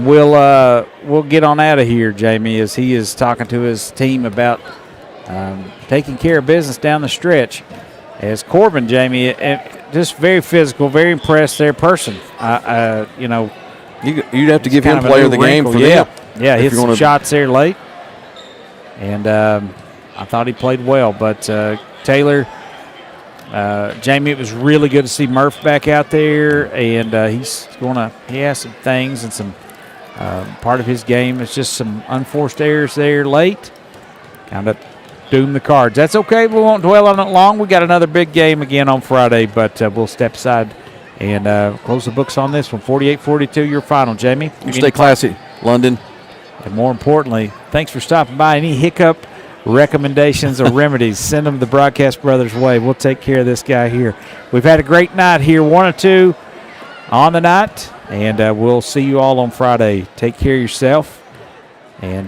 we'll get on out of here, Jamie, as he is talking to his team about taking care of business down the stretch. As Corbin, Jamie, just very physical, very impressed their person. You'd have to give him player of the game for them. Yeah, hit some shots there late, and I thought he played well. But Taylor, Jamie, it was really good to see Murph back out there, and he has some things and some part of his game is just some unforced errors there late, kind of doom the Cards. That's okay. We won't dwell on it long. We got another big game again on Friday, but we'll step aside and close the books on this one. 48-42, your final, Jamie. You stay classy, London. And more importantly, thanks for stopping by. Any hiccup recommendations or remedies, send them the Broadcast Brothers way. We'll take care of this guy here. We've had a great night here, 1-2 on the night, and we'll see you all on Friday. Take care of yourself, and